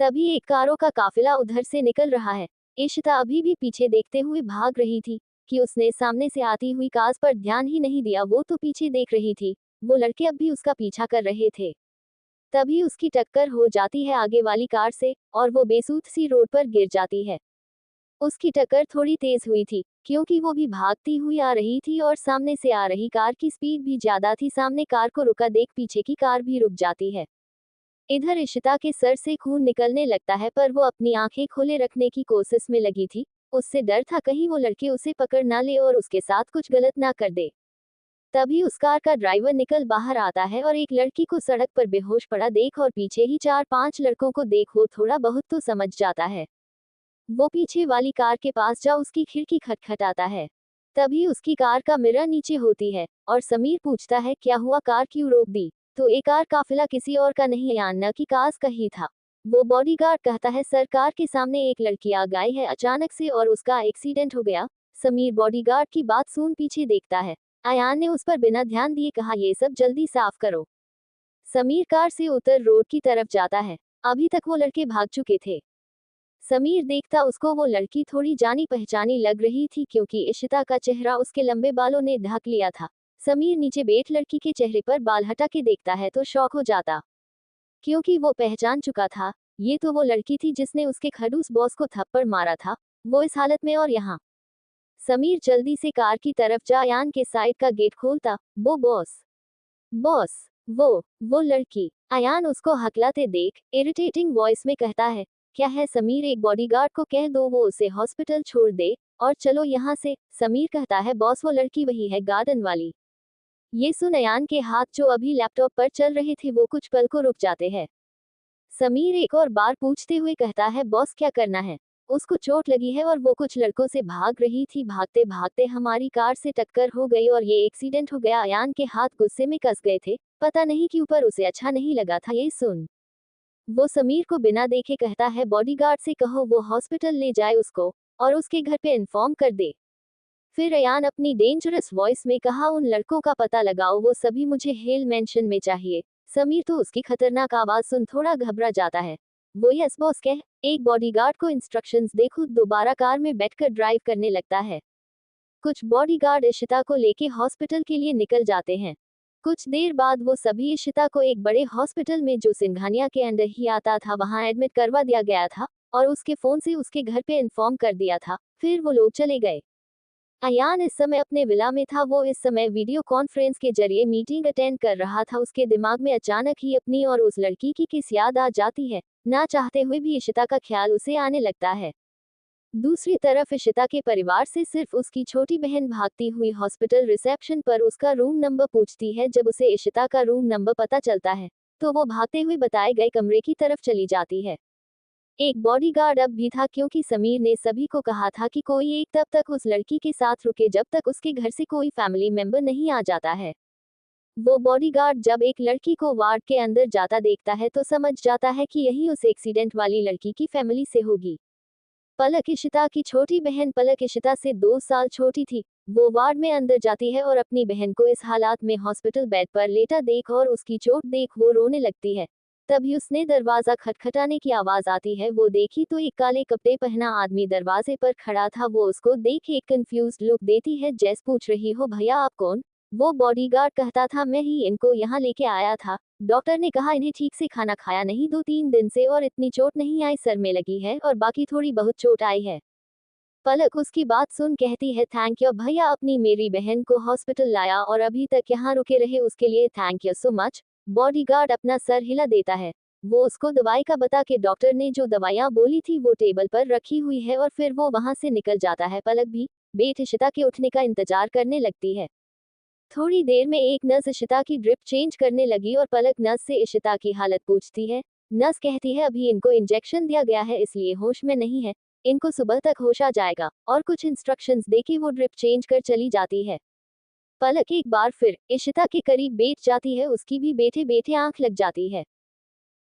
तभी एक कारों का काफिला उधर से निकल रहा है। इशिता अभी भी पीछे देखते हुए भाग रही थी कि उसने सामने से आती हुई कार पर ध्यान ही नहीं दिया। वो तो पीछे देख रही थी। वो लड़के अब भी उसका पीछा कर रहे थे। तभी उसकी टक्कर हो जाती है आगे वाली कार से, और वो बेसूध सी रोड पर गिर जाती है। उसकी टक्कर थोड़ी तेज हुई थी, क्योंकि वो भी भागती हुई आ रही थी और सामने से आ रही कार की स्पीड भी ज्यादा थी। सामने कार को रुका देख पीछे की कार भी रुक जाती है। इधर इशिता के सर से खून निकलने लगता है, पर वो अपनी आंखें खोले रखने की कोशिश में लगी थी। उससे डर था कहीं वो लड़के उसे पकड़ ना ले और उसके साथ कुछ गलत ना कर दे। तभी उस कार का ड्राइवर निकल बाहर आता है और एक लड़की को सड़क पर बेहोश पड़ा देख और पीछे ही 4-5 लड़कों को देख वो थोड़ा बहुत तो समझ जाता है। वो पीछे वाली कार के पास जा उसकी खिड़की खटखटाता है। तभी उसकी कार का मिरर नीचे होती है और समीर पूछता है, क्या हुआ, कार क्यों रोक दी। तो एक कार काफिला किसी और का नहीं यान्ना की कास का ही था। वो बॉडीगार्ड कहता है, सर कार के सामने एक लड़की आ गई है अचानक से और उसका एक्सीडेंट हो गया। समीर बॉडीगार्ड की बात सुन पीछे देखता है। अयान ने उस पर बिना ध्यान दिए कहा, ये सब जल्दी साफ करो। समीर कार से उतर रोड की तरफ जाता है। अभी तक वो लड़के भाग चुके थे। समीर देखता उसको वो लड़की थोड़ी जानी पहचानी लग रही थी, क्योंकि इशिता का चेहरा उसके लंबे बालों ने ढक लिया था। समीर नीचे बैठ लड़की के चेहरे पर बाल हटा के देखता है तो शौक हो जाता, क्योंकि वो पहचान चुका था। ये तो वो लड़की थी जिसने उसके खड़ूस बॉस को थप्पड़ मारा था, वो इस हालत में और यहाँ। समीर जल्दी से कार की तरफ जा अयान के साइड का गेट खोलता। वो बॉस, बॉस, वो लड़की। अयान उसको हकलाते देख इरिटेटिंग वॉइस में कहता है, क्या है समीर, एक बॉडीगार्ड को कह दो वो उसे हॉस्पिटल छोड़ दे और चलो यहाँ से। समीर कहता है, बॉस वो लड़की वही है गार्डन वाली। ये सुन अयान के हाथ जो अभी लैपटॉप पर चल रहे थे वो कुछ पल को रुक जाते हैं। समीर एक और बार पूछते हुए कहता है, बॉस क्या करना है। उसको चोट लगी है और वो कुछ लड़कों से भाग रही थी, भागते भागते हमारी कार से टक्कर हो गई और ये एक्सीडेंट हो गया। अयान के हाथ गुस्से में कस गए थे, पता नहीं क्यों, पर उसे अच्छा नहीं लगा था ये सुन। वो समीर को बिना देखे कहता है, बॉडीगार्ड से कहो वो हॉस्पिटल ले जाए उसको और उसके घर पे इन्फॉर्म कर दे। फिर अयान अपनी डेंजरस वॉइस में कहा, उन लड़कों का पता लगाओ, वो सभी मुझे हेल मेंशन में चाहिए। समीर तो उसकी खतरनाक आवाज सुन थोड़ा घबरा जाता है। वो यस बॉस कह एक बॉडीगार्ड को इंस्ट्रक्शंस दे खुद दोबारा कार में बैठकर ड्राइव करने लगता है। कुछ बॉडीगार्ड इशिता को लेके हॉस्पिटल के लिए निकल जाते हैं। कुछ देर बाद वो सभी इशिता को एक बड़े हॉस्पिटल में जो सिंघानिया के अंडर ही आता था वहां एडमिट करवा दिया गया था और उसके फोन से उसके घर पे इन्फॉर्म कर दिया था। फिर वो लोग चले गए। अयान इस समय अपने विला में था। वो इस समय वीडियो कॉन्फ्रेंस के जरिए मीटिंग अटेंड कर रहा था। उसके दिमाग में अचानक ही अपनी और उस लड़की की किस याद आ जाती है। ना चाहते हुए भी इशिता का ख्याल उसे आने लगता है। दूसरी तरफ इशिता के परिवार से सिर्फ उसकी छोटी बहन भागती हुई हॉस्पिटल रिसेप्शन पर उसका रूम नंबर पूछती है। जब उसे इशिता का रूम नंबर पता चलता है तो वो भागते हुए बताए गए कमरे की तरफ चली जाती है। एक बॉडीगार्ड अब भी था क्योंकि समीर ने सभी को कहा था कि कोई एक तब तक उस लड़की के साथ रुके जब तक उसके घर से कोई फैमिली मेंबर नहीं आ जाता है। वो बॉडीगार्ड जब एक लड़की को वार्ड के अंदर जाता देखता है तो समझ जाता है कि यही उस एक्सीडेंट वाली लड़की की फैमिली से होगी। पलक इशिता की छोटी बहन पलक इशिता से 2 साल छोटी थी। वो वार्ड में अंदर जाती है और अपनी बहन को इस हालात में हॉस्पिटल बेड पर लेटा देख और उसकी चोट देख वो रोने लगती है। तभी उसने दरवाजा खटखटाने की आवाज आती है। वो देखी तो एक काले कपड़े पहना आदमी दरवाजे पर खड़ा था। वो उसको देख एक कंफ्यूज्ड लुक देती है जैसे पूछ रही हो भैया आप कौन। वो बॉडीगार्ड कहता था मैं ही इनको यहाँ लेके आया था। डॉक्टर ने कहा इन्हें ठीक से खाना खाया नहीं 2-3 दिन से और इतनी चोट नहीं आई सर में लगी है और बाकी थोड़ी बहुत चोट आई है। पलक उसकी बात सुन कहती है थैंक यू भैया अपनी मेरी बहन को हॉस्पिटल लाया और अभी तक यहाँ रुके रहे उसके लिए thank you so much. Bodyguard अपना सर हिला देता है। वो उसको दवाई का बता के डॉक्टर ने जो दवाइयाँ बोली थी वो टेबल पर रखी हुई है और फिर वो वहां से निकल जाता है। पलक भी बेट इशिता के उठने का इंतजार करने लगती है। थोड़ी देर में एक नर्स इशिता की ड्रिप चेंज करने लगी और पलक नर्स से इशिता की हालत पूछती है। नर्स कहती है अभी इनको इंजेक्शन दिया गया है इसलिए होश में नहीं है। इनको सुबह तक होश आ जाएगा और कुछ इंस्ट्रक्शंस देके वो ड्रिप चेंज कर चली जाती है। पलक एक बार फिर इशिता के करीब बैठ जाती है। उसकी भी बैठे बैठे आंख लग जाती है।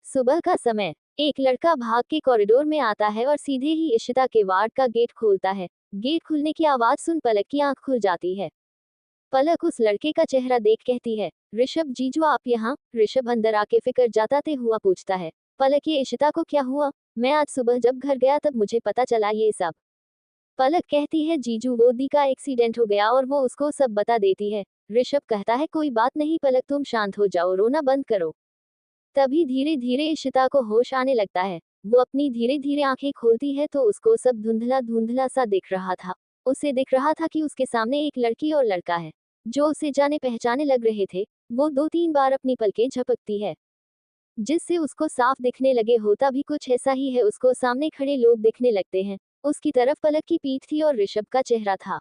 सुबह का समय एक लड़का भाग के कॉरिडोर में आता है और सीधे ही इशिता के वार्ड का गेट खोलता है। गेट खुलने की आवाज सुन पलक की आंख खुल जाती है। पलक उस लड़के का चेहरा देख कहती है ऋषभ जीजू आप यहाँ। ऋषभ अंदर आके फिकर जताते हुआ पूछता है पलक ये इशिता को क्या हुआ। मैं आज सुबह जब घर गया तब मुझे पता चला ये सब। पलक कहती है जीजू वो दी का एक्सीडेंट हो गया और वो उसको सब बता देती है। ऋषभ कहता है कोई बात नहीं पलक तुम शांत हो जाओ रोना बंद करो। तभी धीरे धीरे इशिता को होश आने लगता है। वो अपनी धीरे धीरे आंखें खोलती है तो उसको सब धुंधला धुंधला सा दिख रहा था। उसे दिख रहा था कि उसके सामने एक लड़की और लड़का है जो उसे जाने पहचाने लग रहे थे। वो 2-3 बार अपनी पलकें झपकती है जिससे उसको साफ दिखने लगे होता भी कुछ ऐसा ही है। उसको सामने खड़े लोग दिखने लगते हैं। उसकी तरफ पलक की पीठ थी और ऋषभ का चेहरा था।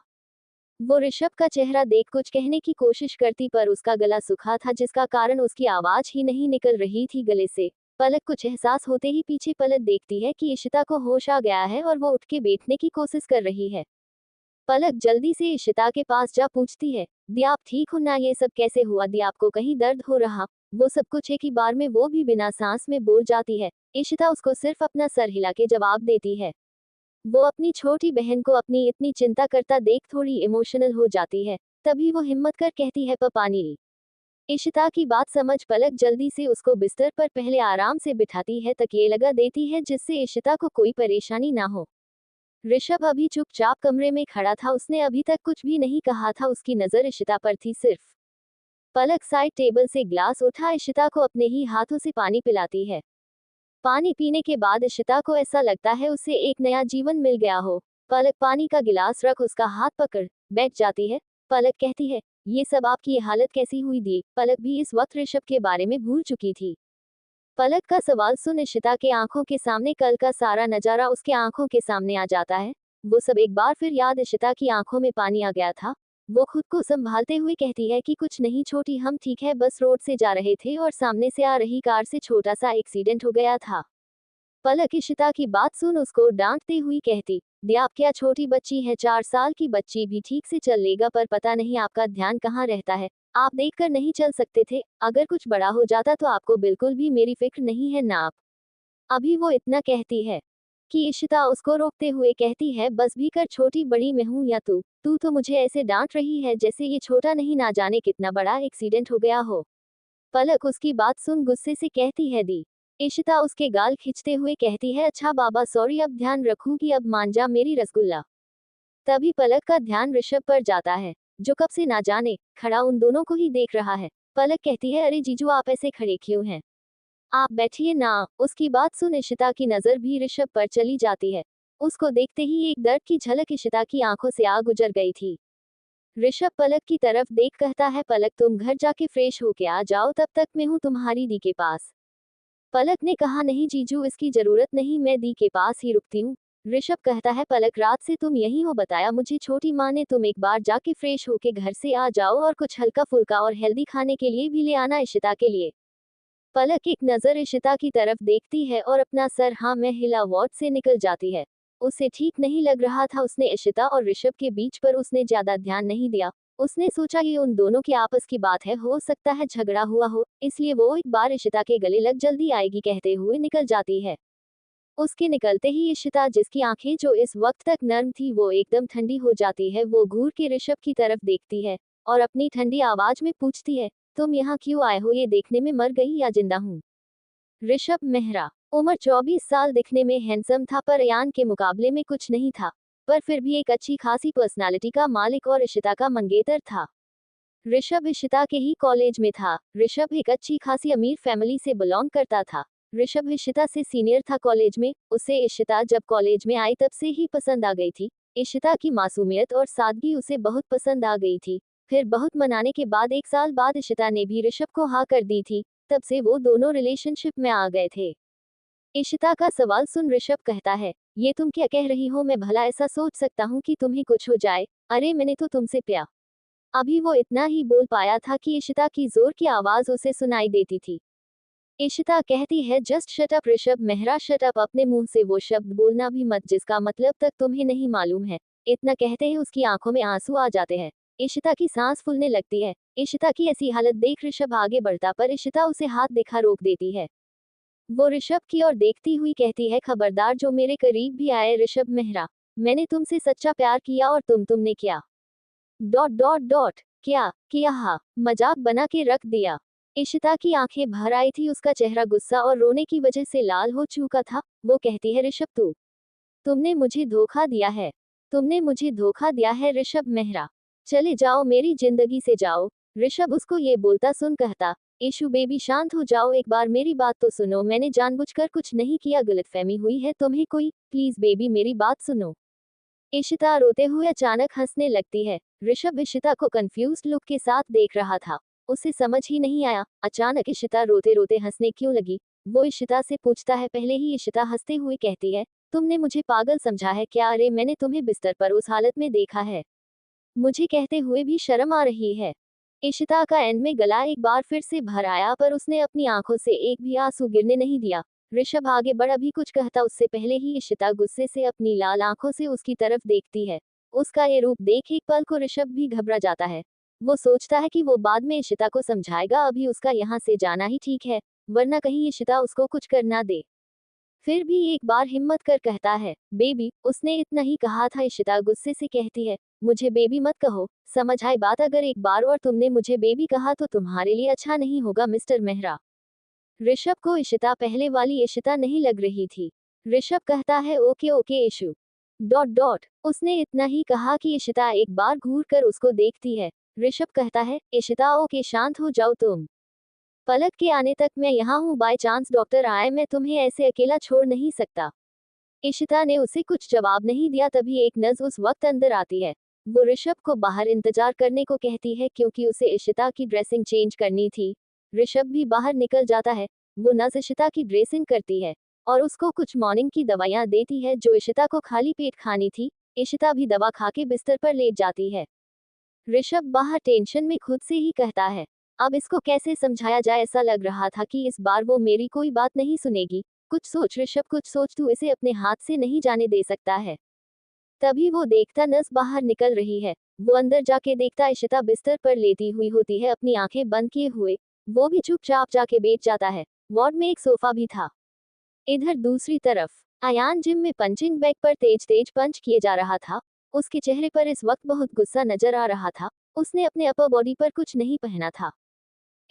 वो ऋषभ का चेहरा देख कुछ कहने की कोशिश करती पर उसका गला सूखा था जिसका कारण उसकी आवाज ही नहीं निकल रही थी गले से। पलक कुछ एहसास होते ही पीछे पलट देखती है कि इशिता को होश आ गया है और वो उठ के बैठने की कोशिश कर रही है। पलक जल्दी से इशिता के पास जा पूछती है दी आप ठीक हो ना। ये सब कैसे हुआ दी आपको कहीं दर्द हो रहा। वो सब कुछ एक ही बार में वो भी बिना सांस में बोल जाती है। इशिता उसको सिर्फ अपना सर हिला के जवाब देती है। वो अपनी छोटी बहन को अपनी इतनी चिंता करता देख थोड़ी इमोशनल हो जाती है। तभी वो हिम्मत कर कहती है पानी ली। इशिता की बात समझ पलक जल्दी से उसको बिस्तर पर पहले आराम से बिठाती है तकिए लगा देती है जिससे इशिता को कोई परेशानी ना हो। ऋषभ अभी चुपचाप कमरे में खड़ा था। उसने अभी तक कुछ भी नहीं कहा था। उसकी नजर इशिता पर थी सिर्फ। पलक साइड टेबल से ग्लास उठा इशिता को अपने ही हाथों से पानी पिलाती है। पानी पीने के बाद इशिता को ऐसा लगता है उसे एक नया जीवन मिल गया हो। पलक पानी का गिलास रख उसका हाथ पकड़ बैठ जाती है। पलक कहती है ये सब आपकी ये हालत कैसी हुई दी। पलक भी इस वक्त ऋषभ के बारे में भूल चुकी थी। पलक का सवाल सुन इशिता के आंखों के सामने कल का सारा नजारा उसके आंखों के सामने आ जाता है। वो सब एक बार फिर याद इशिता की आंखों में पानी आ गया था। वो खुद को संभालते हुए कहती है कि कुछ नहीं छोटी हम ठीक है बस रोड से जा रहे थे और सामने से आ रही कार से छोटा सा एक्सीडेंट हो गया था। पलक इशिता की बात सुन उसको डांटते हुई कहती दी आप क्या छोटी बच्ची है 4 साल की बच्ची भी ठीक से चल लेगा पर पता नहीं आपका ध्यान कहाँ रहता है। आप देखकर नहीं चल सकते थे। अगर कुछ बड़ा हो जाता तो आपको बिल्कुल भी मेरी फिक्र नहीं है ना आप। अभी वो इतना कहती है कि इशिता उसको रोकते हुए कहती है, बस भी कर, छोटी बड़ी मैं हूं या तू तू तो मुझे ऐसे डांट रही है जैसे ये छोटा नहीं, ना जाने कितना बड़ा एक्सीडेंट हो गया हो। पलक उसकी बात सुन गुस्से से कहती है, दी। इशिता उसके गाल खींचते हुए कहती है, अच्छा बाबा सॉरी, अब ध्यान रखूंगी, अब मान जा मेरी रसगुल्ला। तभी पलक का ध्यान ऋषभ पर जाता है, जो कब से ना जाने खड़ा उन दोनों को ही देख रहा है। पलक कहती है, अरे जीजू आप ऐसे खड़े क्यों हैं? आप बैठिए ना। उसकी बात सुन इशिता की नजर भी ऋषभ पर चली जाती है। उसको देखते ही एक दर्द की झलक इशिता की आंखों से आ गुजर गई थी। ऋषभ पलक की तरफ देख कहता है, पलक तुम घर जाके फ्रेश होके आ जाओ, तब तक मैं हूँ तुम्हारी दी के पास। पलक ने कहा, नहीं जीजू इसकी जरूरत नहीं, मैं दी के पास ही रुकती हूँ। ऋषभ कहता है, पलक रात से तुम यहीं हो, बताया मुझे छोटी माँ ने, तुम एक बार जाके फ्रेश होके घर से आ जाओ और कुछ हल्का फुल्का और हेल्दी खाने के लिए भी ले आना इशिता के लिए। पलक एक नजर इशिता की तरफ देखती है और अपना सर हाँ मैं हिला वार्ड से निकल जाती है। उसे ठीक नहीं लग रहा था, उसने इशिता और ऋषभ के बीच पर उसने ज्यादा ध्यान नहीं दिया। उसने सोचा ये उन दोनों की आपस की बात है, हो सकता है झगड़ा हुआ हो, इसलिए वो एक बार इशिता के गले लग जल्दी आएगी कहते हुए निकल जाती है। उसके निकलते ही इशिता, जिसकी आंखें जो इस वक्त तक नर्म थी वो एकदम ठंडी हो जाती है। वो घूर के ऋषभ की तरफ देखती है और अपनी ठंडी आवाज में पूछती है, तुम यहाँ क्यों आए हो, ये देखने में मर गई या जिंदा हूँ? ऋषभ मेहरा, उम्र 24 साल, दिखने में हैंडसम था पर अयान के मुकाबले में कुछ नहीं था, पर फिर भी एक अच्छी खासी पर्सनालिटी का मालिक और इशिता का मंगेतर था। ऋषभ इशिता के ही कॉलेज में था। ऋषभ एक अच्छी खासी अमीर फैमिली से बिलोंग करता था। ऋषभ इशिता से सीनियर था कॉलेज में। उसे इशिता जब कॉलेज में आई तब से ही पसंद आ गई थी। इशिता की मासूमियत और सादगी उसे बहुत पसंद आ गई थी। फिर बहुत मनाने के बाद 1 साल बाद इशिता ने भी ऋषभ को हाँ कर दी थी। तब से वो दोनों रिलेशनशिप में आ गए थे। इशिता का सवाल सुन ऋषभ कहता है, ये तुम क्या कह रही हो, मैं भला ऐसा सोच सकता हूँ कि तुम्हें कुछ हो जाए? अरे मैंने तो तुमसे प्यार। अभी वो इतना ही बोल पाया था कि इशिता की जोर की आवाज उसे सुनाई देती थी। इशिता कहती है, just shut up Rishabh Mehra, shut up, अपने मुंह से वो शब्द बोलना भी मत जिसका मतलब तक तुम्हें नहीं मालूम है। इतना कहते ही उसकी आंखों में आंसू आ जाते हैं। इशिता की सांस फूलने लगती है। इशिता की ऐसी हालत देख ऋषभ आगे बढ़ता पर इशिता उसे हाथ दिखा रोक देती है। वो ऋषभ की ओर देखती हुई कहती है, खबरदार जो मेरे करीब भी आए ऋषभ मेहरा। मैंने तुमसे सच्चा प्यार किया और तुमने क्या डॉट डॉट डॉट क्या किया? हा, मजाक बना के रख दिया। इशिता की आंखें भर आई थी, उसका चेहरा गुस्सा और रोने की वजह से लाल हो चुका था। वो कहती है, ऋषभ तुमने मुझे धोखा दिया है। तुमने मुझे धोखा दिया है ऋषभ मेहरा। चले जाओ, मेरी जिंदगी से जाओ। ऋषभ उसको ये बोलता सुन कहता, इशू बेबी शांत हो जाओ, एक बार मेरी बात तो सुनो, मैंने जानबूझकर कुछ नहीं किया, गलतफहमी हुई है तुम्हें कोई, प्लीज बेबी मेरी बात सुनो। इशिता रोते हुए अचानक हंसने लगती है। ऋषभ इशिता को कंफ्यूज्ड लुक के साथ देख रहा था। उसे समझ ही नहीं आया अचानक इशिता रोते रोते हंसने क्यों लगी। वो इशिता से पूछता है, पहले ही इशिता हंसते हुए कहती है, तुमने मुझे पागल समझा है क्या? अरे मैंने तुम्हें बिस्तर पर उस हालत में देखा है, मुझे कहते हुए भी शर्म आ रही है। इशिता का एंड में गला एक बार फिर से भर आया पर उसने अपनी आंखों से एक भी आंसू गिरने नहीं दिया। ऋषभ आगे बढ़ा भी कुछ कहता उससे पहले ही इशिता गुस्से से अपनी लाल आंखों से उसकी तरफ देखती है। उसका ये रूप देख एक पल को ऋषभ भी घबरा जाता है। वो सोचता है कि वो बाद में इशिता को समझाएगा, अभी उसका यहाँ से जाना ही ठीक है, वरना कहीं इशिता उसको कुछ कर ना दे। फिर भी एक बार हिम्मत कर कहता है, बेबी, उसने इतना ही कहा था। इशिता गुस्से से कहती है, मुझे बेबी मत कहो, समझ आई बात? अगर एक बार और तुमने मुझे बेबी कहा तो तुम्हारे लिए अच्छा नहीं होगा मिस्टर मेहरा। ऋषभ को इशिता पहले वाली इशिता नहीं लग रही थी। ऋषभ कहता है, okay okay issue dot dot. उसने इतना ही कहा कि इशिता एक बार घूर कर उसको देखती है। ऋषभ कहता है, इशिता ओके शांत हो जाओ तुम। पलक के आने तक मैं यहाँ हूँ, बाय चांस डॉक्टर आए, मैं तुम्हें ऐसे अकेला छोड़ नहीं सकता। इशिता ने उसे कुछ जवाब नहीं दिया। तभी एक नर्स उस वक्त अंदर आती है। वो ऋषभ को बाहर इंतजार करने को कहती है क्योंकि उसे इशिता की ड्रेसिंग चेंज करनी थी। ऋषभ भी बाहर निकल जाता है। वो नर्स इशिता की ड्रेसिंग करती है और उसको कुछ मॉर्निंग की दवाइयाँ देती है जो इशिता को खाली पेट खानी थी। इशिता भी दवा खा के बिस्तर पर लेट जाती है। ऋषभ बाहर टेंशन में खुद से ही कहता है, अब इसको कैसे समझाया जाए? ऐसा लग रहा था कि इस बार वो मेरी कोई बात नहीं सुनेगी। कुछ सोच ऋषभ, कुछ सोच, तू इसे अपने हाथ से नहीं जाने दे सकता है। तभी वो देखता नर्स बाहर निकल रही है। वो अंदर जाके देखता इशिता बिस्तर पर लेटी हुई होती है अपनी आंखें बंद किए हुए। वो भी चुपचाप जाके बैठ जाता है। वार्ड में एक सोफा भी था। इधर दूसरी तरफ अयान जिम में पंचिंग बैग पर तेज तेज पंच किए जा रहा था। उसके चेहरे पर इस वक्त बहुत गुस्सा नजर आ रहा था। उसने अपने अपर बॉडी पर कुछ नहीं पहना था।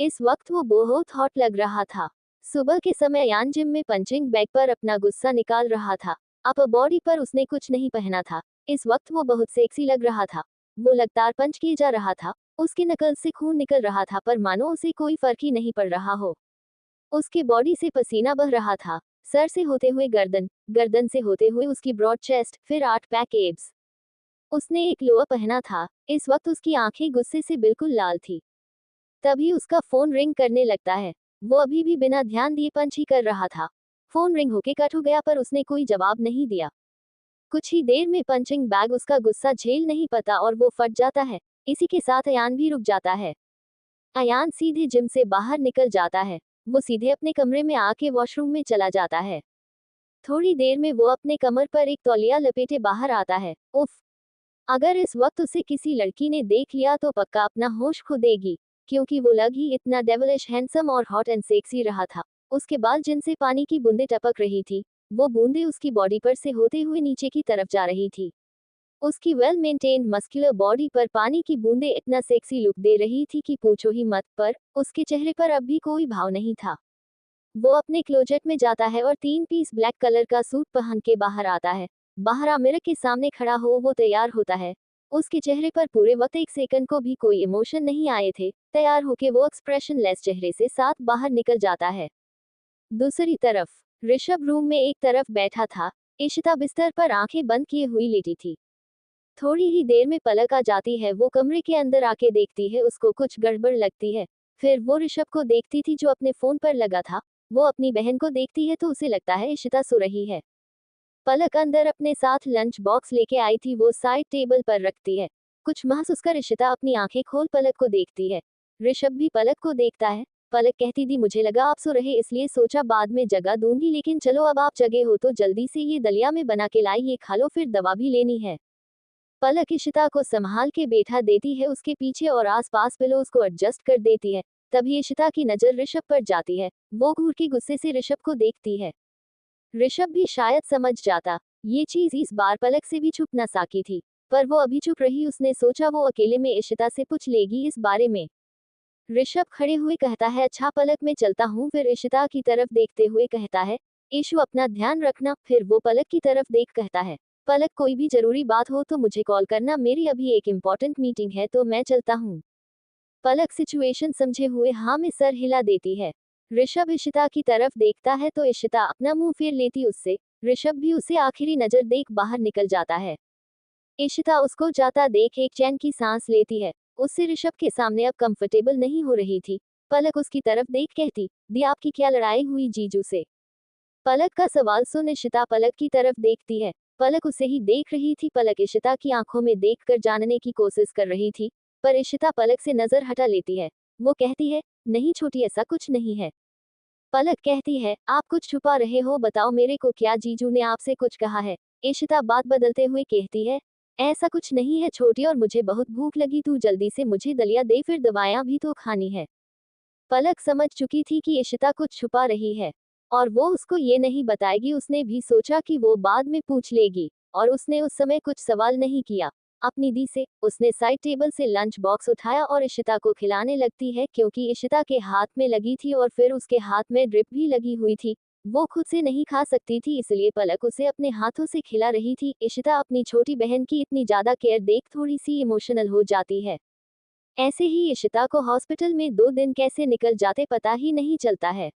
इस वक्त वो बहुत हॉट लग रहा था। सुबह के समय अयान जिम में पंचिंग बैग पर अपना गुस्सा निकाल रहा था। अपर बॉडी पर उसने कुछ नहीं पहना था। इस वक्त वो बहुत सेक्सी लग रहा था। वो लगातार पंच किए जा रहा था। उसकी नकल से खून निकल रहा था पर मानो उसे कोई फर्क ही नहीं पड़ रहा हो। उसके बॉडी से पसीना बह रहा था। सर से होते हुए गर्दन, गर्दन से होते हुए उसकी ब्रॉड चेस्ट, फिर 8 पैक एब्स। उसने एक लोअर पहना था। इस वक्त उसकी आंखें गुस्से से बिल्कुल लाल थी। तभी उसका फोन रिंग करने लगता है। वो अभी भी बिना ध्यान दिए पंच ही कर रहा था। फोन रिंग होके कट हो गया पर उसने कोई जवाब नहीं दिया। कुछ ही देर में पंचिंग बैग उसका गुस्सा झेल नहीं पाता और वो फट जाता है। इसी के साथ अयान भी रुक जाता है। अयान सीधे जिम से बाहर निकल जाता है। वो सीधे अपने कमरे में आके वॉशरूम में चला जाता है। थोड़ी देर में वो अपने कमर पर एक तौलिया लपेटे बाहर आता है। उफ! अगर इस वक्त उसे किसी लड़की ने देख लिया तो पक्का अपना होश खो देगी, क्योंकि वो लग ही इतना डेविलिश हैंडसम और हॉट एंड सेक्सी रहा था। उसके बाल जिनसे पानी की बूंदें टपक रही थी, वो बूंदें उसकी बॉडी पर से होते हुए नीचे की तरफ जा रही थी। उसकी वेल मेंटेन्ड मस्कुलर बॉडी पर पानी की बूंदें इतना सेक्सी लुक दे रही थी कि पूछो ही मत, पर उसके चेहरे पर अब भी कोई भाव नहीं था। वो अपने क्लोजेट में जाता है और 3 पीस ब्लैक कलर का सूट पहन के बाहर आता है। बाहर मिरर के सामने खड़ा हो वो तैयार होता है। उसके चेहरे पर पूरे वक्त एक सेकंड को भी कोई इमोशन नहीं आए थे। तैयार होके वो एक्सप्रेशन लेस चेहरे से साथ बाहर निकल जाता है। दूसरी तरफ ऋषभ रूम में एक तरफ बैठा था। इशिता बिस्तर पर आंखें बंद किए हुई लेटी थी। थोड़ी ही देर में पलक आ जाती है। वो कमरे के अंदर आके देखती है, उसको कुछ गड़बड़ लगती है। फिर वो ऋषभ को देखती थी जो अपने फोन पर लगा था। वो अपनी बहन को देखती है तो उसे लगता है इशिता सो रही है। पलक अंदर अपने साथ लंच बॉक्स लेके आई थी, वो साइड टेबल पर रखती है। कुछ महसूस कर इशिता अपनी आंखें खोल पलक को देखती है। ऋषभ भी पलक को देखता है। पलक कहती थी, मुझे लगा आप सो रहे इसलिए सोचा बाद में जगह दूंगी, लेकिन चलो अब आप जगे हो तो जल्दी से ये दलिया में बना के लाई, ये खा लो, फिर दवा भी लेनी है। पलक इशिता को संभाल के बैठा देती है उसके पीछे और आसपास पिलोज को एडजस्ट कर देती है। तभी इशिता की नजर ऋषभ पर जाती है। वो घूर के गुस्से से ऋषभ को देखती है। ऋषभ भी शायद समझ जाता। ये चीज इस बार पलक से भी छुप न सकी थी, पर वो अभी चुप रही। उसने सोचा वो अकेले में इशिता से पूछ लेगी इस बारे में। ऋषभ खड़े हुए कहता है, अच्छा पलक में चलता हूँ। फिर इशिता की तरफ देखते हुए कहता है, ईशु अपना ध्यान रखना। फिर वो पलक की तरफ देख कहता है, पलक कोई भी जरूरी बात हो तो मुझे कॉल करना, मेरी अभी एक इम्पोर्टेंट मीटिंग है तो मैं चलता हूँ। पलक सिचुएशन समझे हुए हाँ में सर हिला देती है। ऋषभ इशिता की तरफ देखता है तो इशिता अपना मुंह फेर लेती उससे। ऋषभ भी उसे आखिरी नजर देख बाहर निकल जाता है। इशिता उसको जाता देख एक चैन की सांस लेती है। उससे ऋषभ के सामने अब कंफर्टेबल नहीं हो रही थी। पलक उसकी तरफ देख कहती, दी आपकी क्या लड़ाई हुई जीजू से? पलक का सवाल सुन इशिता पलक की तरफ देखती है। पलक उसे ही देख रही थी। पलक इशिता की आंखों में देखकर जानने की कोशिश कर रही थी, पर इशिता पलक से नजर हटा लेती है। वो कहती है, नहीं छोटी, ऐसा कुछ नहीं है। पलक कहती है, आप कुछ छुपा रहे हो, बताओ मेरे को, क्या जीजू ने आपसे कुछ कहा है? इशिता बात बदलते हुए कहती है, ऐसा कुछ नहीं है छोटी, और मुझे बहुत भूख लगी, तू जल्दी से मुझे दलिया दे, फिर दवाइयाँ भी तो खानी है। पलक समझ चुकी थी कि इशिता कुछ छुपा रही है और वो उसको ये नहीं बताएगी। उसने भी सोचा कि वो बाद में पूछ लेगी, और उसने उस समय कुछ सवाल नहीं किया। अपनी दी से उसने साइड टेबल से लंच बॉक्स उठाया और इशिता को खिलाने लगती है, क्योंकि इशिता के हाथ में लगी थी और फिर उसके हाथ में ड्रिप भी लगी हुई थी। वो खुद से नहीं खा सकती थी, इसलिए पलक उसे अपने हाथों से खिला रही थी। इशिता अपनी छोटी बहन की इतनी ज्यादा केयर देख थोड़ी सी इमोशनल हो जाती है। ऐसे ही इशिता को हॉस्पिटल में 2 दिन कैसे निकल जाते पता ही नहीं चलता है।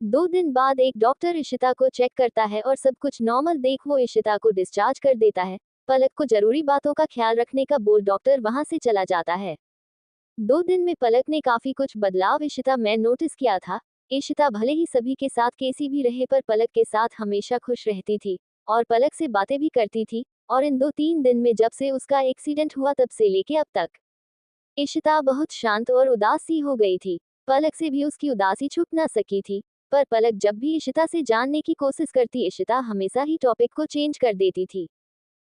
2 दिन बाद एक डॉक्टर इशिता को चेक करता है और सब कुछ नॉर्मल देख वो इशिता को डिस्चार्ज कर देता है। पलक को जरूरी बातों का ख्याल रखने का बोल डॉक्टर वहां से चला जाता है। 2 दिन में पलक ने काफी कुछ बदलाव इशिता में नोटिस किया था। इशिता भले ही सभी के साथ कैसी भी रहे, पर पलक के साथ हमेशा खुश रहती थी और पलक से बातें भी करती थी। और इन 2-3 दिन में जब से उसका एक्सीडेंट हुआ तब से लेके अब तक इशिता बहुत शांत और उदास सी हो गई थी। पलक से भी उसकी उदासी छुप ना सकी थी। पर पलक जब भी इशिता से जानने की कोशिश करती, इशिता हमेशा ही टॉपिक को चेंज कर देती थी।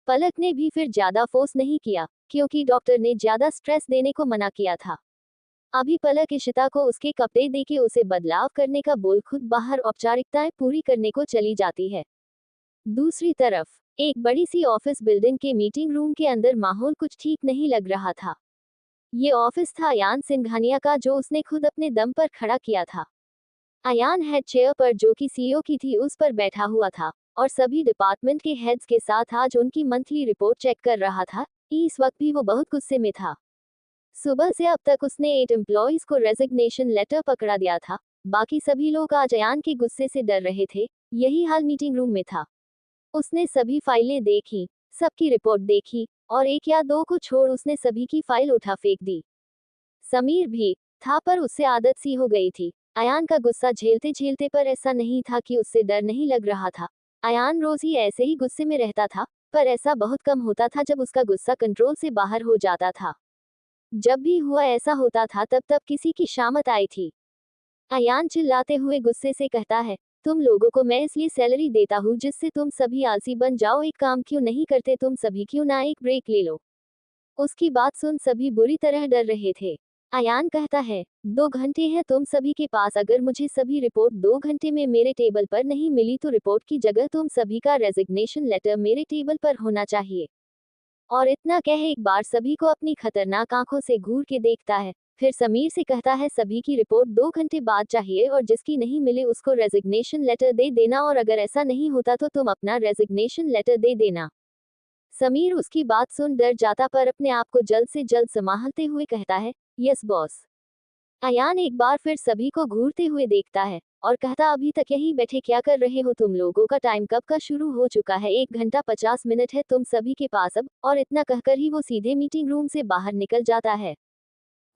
पलक ने भी फिर ज्यादा फोर्स नहीं किया, क्योंकि डॉक्टर ने ज्यादा स्ट्रेस देने को मना किया था। अभी पलक इशिता को उसके कपड़े देके उसे बदलाव करने का बोल खुद बाहर औपचारिकताएं पूरी करने को चली जाती है। दूसरी तरफ एक बड़ी सी ऑफिस बिल्डिंग के मीटिंग रूम के अंदर माहौल कुछ ठीक नहीं लग रहा था। ये ऑफिस था अयान सिंघानिया का, जो उसने खुद अपने दम पर खड़ा किया था। अयान हेड चेयर पर, जो कि सीईओ की थी, उस पर बैठा हुआ था और सभी डिपार्टमेंट के हेड्स के साथ आज उनकी मंथली रिपोर्ट चेक कर रहा था। इस वक्त भी वो बहुत गुस्से में था। सुबह से अब तक उसने 8 एम्प्लॉइज को रेजिग्नेशन लेटर पकड़ा दिया था। बाकी सभी लोग आज अयान के गुस्से से डर रहे थे। यही हाल मीटिंग रूम में था। उसने सभी फाइलें देखी, सबकी रिपोर्ट देखी और एक या दो को छोड़ उसने सभी की फाइल उठा फेंक दी। समीर भी था, पर उससे आदत सी हो गई थी। अयान का गुस्सा झेलते झेलते, पर ऐसा नहीं था कि उससे डर नहीं लग रहा था। अयान रोज ही ऐसे ही गुस्से में रहता था, पर ऐसा बहुत कम होता था जब उसका गुस्सा कंट्रोल से बाहर हो जाता था। जब भी हुआ ऐसा होता था, तब तब किसी की शामत आई थी। अयान चिल्लाते हुए गुस्से से कहता है, तुम लोगों को मैं इसलिए सैलरी देता हूँ जिससे तुम सभी आलसी बन जाओ। एक काम क्यों नहीं करते तुम सभी, क्यों ना एक ब्रेक ले लो। उसकी बात सुन सभी बुरी तरह डर रहे थे। अयान कहता है, 2 घंटे हैं तुम सभी के पास, अगर मुझे सभी रिपोर्ट 2 घंटे में मेरे टेबल पर नहीं मिली तो रिपोर्ट की जगह तुम सभी का रेजिग्नेशन लेटर मेरे टेबल पर होना चाहिए। और इतना कह एक बार सभी को अपनी खतरनाक आंखों से घूर के देखता है। फिर समीर से कहता है, सभी की रिपोर्ट 2 घंटे बाद चाहिए और जिसकी नहीं मिले उसको रेजिग्नेशन लेटर दे देना, और अगर ऐसा नहीं होता तो तुम अपना रेजिग्नेशन लेटर दे देना। समीर उसकी बात सुन डर जाता, पर अपने आप को जल्द से जल्द संभालते हुए कहता है, यस बॉस। अयान एक बार फिर सभी को घूरते हुए देखता है और कहता, अभी तक यहीं बैठे क्या कर रहे हो तुम लोगों का टाइम कब का शुरू हो चुका है। 1 घंटा 50 मिनट है तुम सभी के पास अब। और इतना कहकर ही वो सीधे मीटिंग रूम से बाहर निकल जाता है।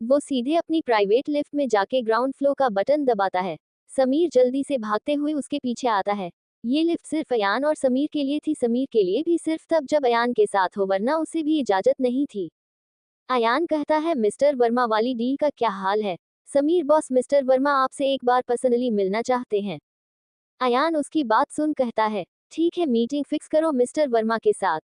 वो सीधे अपनी प्राइवेट लिफ्ट में जाके ग्राउंड फ्लोर का बटन दबाता है। समीर जल्दी से भागते हुए उसके पीछे आता है। ये लिफ्ट सिर्फ अयान और समीर के लिए थी, समीर के लिए भी सिर्फ तब जब अयान के साथ हो, वरना उसे भी इजाजत नहीं थी। अयान कहता है, मिस्टर वर्मा वाली डील का क्या हाल है। समीर, बॉस मिस्टर वर्मा आपसे एक बार पर्सनली मिलना चाहते हैं। अयान उसकी बात सुन कहता है, ठीक है मीटिंग फिक्स करो मिस्टर वर्मा के साथ।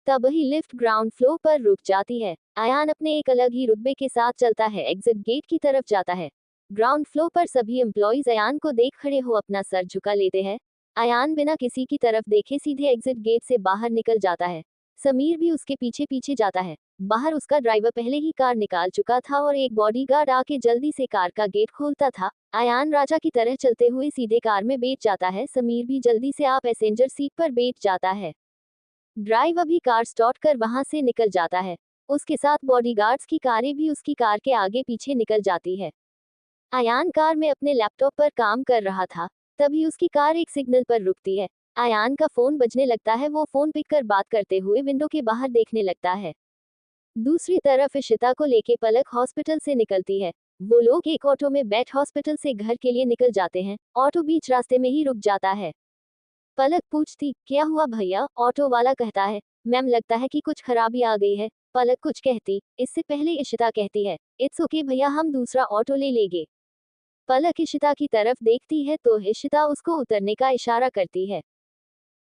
तभी लिफ्ट ग्राउंड फ्लोर पर रुक जाती है। अयान अपने एक अलग ही रुतबे के साथ चलता है, एग्जिट गेट की तरफ जाता है। ग्राउंड फ्लोर पर सभी एम्प्लॉइज अयान को देख खड़े हो अपना सर झुका लेते हैं। अयान बिना किसी की तरफ देखे सीधे एग्जिट गेट से बाहर निकल जाता है। समीर भी उसके पीछे पीछे जाता है। बाहर उसका ड्राइवर पहले ही कार निकाल चुका था और एक बॉडीगार्ड आके जल्दी से कार का गेट खोलता था। अयान राजा की तरह चलते हुए सीधे कार में बैठ जाता है। समीर भी जल्दी से पैसेंजर सीट पर बैठ जाता है। ड्राइव अभी कार स्टार्ट कर वहां से निकल जाता है। उसके साथ बॉडीगार्ड्स की कारें भी उसकी कार के आगे पीछे निकल जाती है। अयान कार में अपने लैपटॉप पर काम कर रहा था, तभी उसकी कार एक सिग्नल पर रुकती है। अयान का फोन बजने लगता है। वो फोन पिक कर बात करते हुए विंडो के बाहर देखने लगता है। दूसरी तरफ इशिता को लेके पलक हॉस्पिटल से निकलती है। वो लोग एक ऑटो में बैठ हॉस्पिटल से घर के लिए निकल जाते हैं। ऑटो बीच रास्ते में ही रुक जाता है। पलक पूछती, क्या हुआ भैया। ऑटो वाला कहता है, मैम लगता है कि कुछ खराबी आ गई है। पलक कुछ कहती, इससे पहले इशिता कहती है, इट्स ओके भैया, हम दूसरा ऑटो ले लेंगे। पलक इशिता की तरफ देखती है तो इशिता उसको उतरने का इशारा करती है।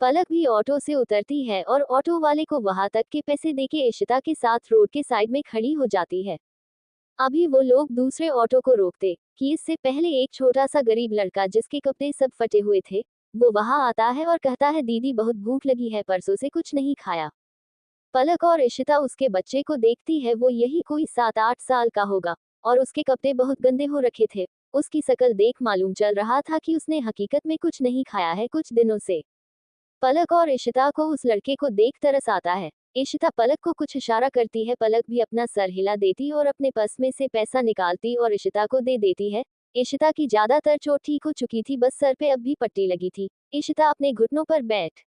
पलक भी ऑटो से उतरती है और ऑटो वाले को वहां तक के पैसे देके इशिता के साथ रोड के साइड में खड़ी हो जाती है। अभी वो लोग दूसरे ऑटो को रोकते कि इससे पहले एक छोटा सा गरीब लड़का जिसके कपड़े सब फटे हुए थे, वो वहां आता है और कहता है, दीदी बहुत भूख लगी है, परसों से कुछ नहीं खाया। पलक और इशिता उसके बच्चे को देखती है। वो यही कोई 7-8 साल का होगा और उसके कपड़े बहुत गंदे हो रखे थे। उसकी शकल देख मालूम चल रहा था कि उसने हकीकत में कुछ नहीं खाया है कुछ दिनों से। पलक और इशिता को उस लड़के को देख तरस आता है। इशिता पलक को कुछ इशारा करती है। पलक भी अपना सर हिला देती और अपने पर्स में से पैसा निकालती और इशिता को दे देती है। इशिता की ज्यादातर चोट ठीक हो चुकी थी, बस सर पे अब भी पट्टी लगी थी। इशिता अपने घुटनों पर बैठ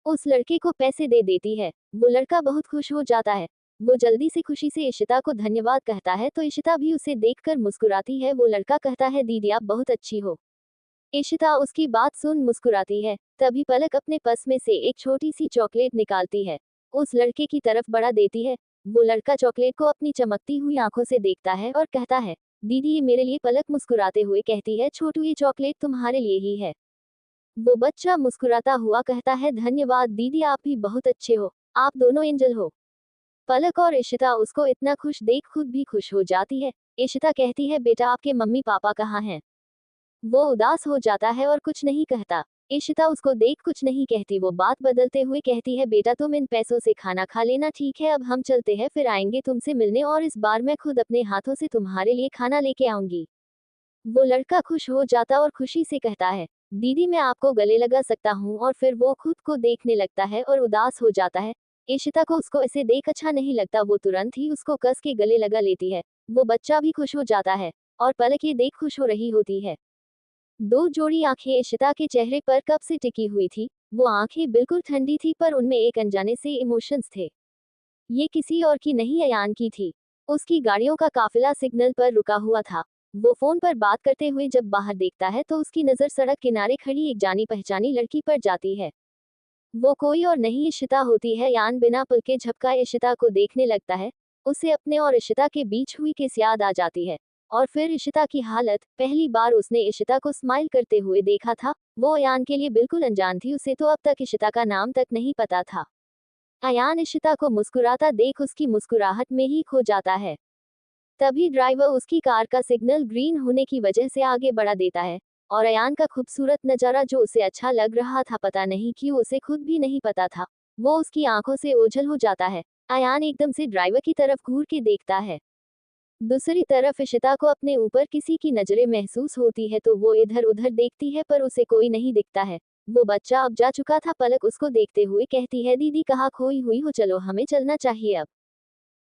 उस लड़के को पैसे दे देती है। वो लड़का बहुत खुश हो जाता है। वो जल्दी से खुशी से इशिता को धन्यवाद कहता है तो इशिता भी उसे देखकर मुस्कुराती है। वो लड़का कहता है, दीदी आप बहुत अच्छी हो। इशिता उसकी बात सुन मुस्कुराती है। तभी पलक अपने पर्स में से एक छोटी सी चॉकलेट निकालती है, उस लड़के की तरफ बढ़ा देती है। वो लड़का चॉकलेट को अपनी चमकती हुई आंखों से देखता है और कहता है, दीदी ये मेरे लिए। पलक मुस्कुराते हुए कहती है, छोटू ये चॉकलेट तुम्हारे लिए ही है। वो बच्चा मुस्कुराता हुआ कहता है, धन्यवाद दीदी, आप भी बहुत अच्छे हो, आप दोनों एंजल हो। पलक और इशिता उसको इतना खुश देख खुद भी खुश हो जाती है। इशिता कहती है, बेटा आपके मम्मी पापा कहाँ हैं। वो उदास हो जाता है और कुछ नहीं कहता। इशिता उसको देख कुछ नहीं कहती, वो बात बदलते हुए कहती है, बेटा तुम इन पैसों से खाना खा लेना, ठीक है अब हम चलते हैं, फिर आएंगे तुमसे मिलने और इस बार मैं खुद अपने हाथों से तुम्हारे लिए खाना लेके आऊंगी। वो लड़का खुश हो जाता और खुशी से कहता है, दीदी मैं आपको गले लगा सकता हूँ, और फिर वो खुद को देखने लगता है और उदास हो जाता है। इशिता को उसको ऐसे देख अच्छा नहीं लगता, वो तुरंत ही उसको कस के गले लगा लेती है। वो बच्चा भी खुश हो जाता है और पलक ये देख खुश हो रही होती है। दो जोड़ी आंखें इशिता के चेहरे पर कब से टिकी हुई थी। वो आंखें बिल्कुल ठंडी थी पर उनमें एक अनजाने से इमोशंस थे। ये किसी और की नहीं, अयान की थी। उसकी गाड़ियों का काफिला सिग्नल पर रुका हुआ था। वो फोन पर बात करते हुए जब बाहर देखता है तो उसकी नजर सड़क किनारे खड़ी एक जानी पहचानी लड़की पर जाती है। वो कोई और नहीं इशिता होती है। यान बिना पल के झपकाए इशिता को देखने लगता है। उसे अपने और इशिता के बीच हुई किस याद आ जाती है। और फिर इशिता की हालत, पहली बार उसने इशिता को स्माइल करते हुए देखा था। वो अयान के लिए बिल्कुल अनजान थी, उसे तो अब तक इशिता का नाम तक नहीं पता था। अयान इशिता को मुस्कुराता देख उसकी मुस्कुराहट में ही खो जाता है। तभी ड्राइवर उसकी कार का सिग्नल ग्रीन होने की वजह से आगे बढ़ा देता है। और अयान का खूबसूरत नजारा जो उसे अच्छा लग रहा था, पता नहीं क्यों उसे खुद भी नहीं पता था, वो उसकी आंखों से ओझल हो जाता है। अयान एकदम से ड्राइवर की तरफ घूर के देखता है। दूसरी तरफ इशिता को अपने ऊपर किसी की नजरें महसूस होती है तो वो इधर उधर देखती है पर उसे कोई नहीं दिखता है। वो बच्चा अब जा चुका था। पलक उसको देखते हुए कहती है, दीदी कहाँ खोई हुई हो, चलो हमें चलना चाहिए अब।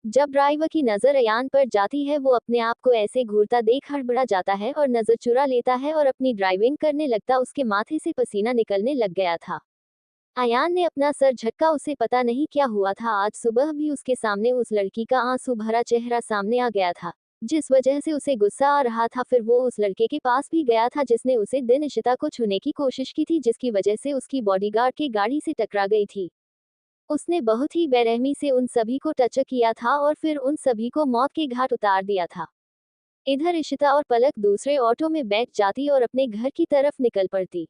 जब ड्राइवर की नजर अयान पर जाती है वो अपने आप को ऐसे घूरता देख हड़बड़ा जाता है और नजर चुरा लेता है और अपनी ड्राइविंग करने लगता। उसके माथे से पसीना निकलने लग गया था। अयान ने अपना सर झटका, उसे पता नहीं क्या हुआ था। आज सुबह भी उसके सामने उस लड़की का आंसू भरा चेहरा सामने आ गया था, जिस वजह से उसे गुस्सा आ रहा था। फिर वो उस लड़के के पास भी गया था जिसने उसे दिन इशिता को छूने की कोशिश की थी, जिसकी वजह से उसकी बॉडीगार्ड की गाड़ी से टकरा गई थी। उसने बहुत ही बेरहमी से उन सभी को टच किया था और फिर उन सभी को मौत के घाट उतार दिया था। इधर इशिता और पलक दूसरे ऑटो में बैठ जाती और अपने घर की तरफ निकल पड़ती।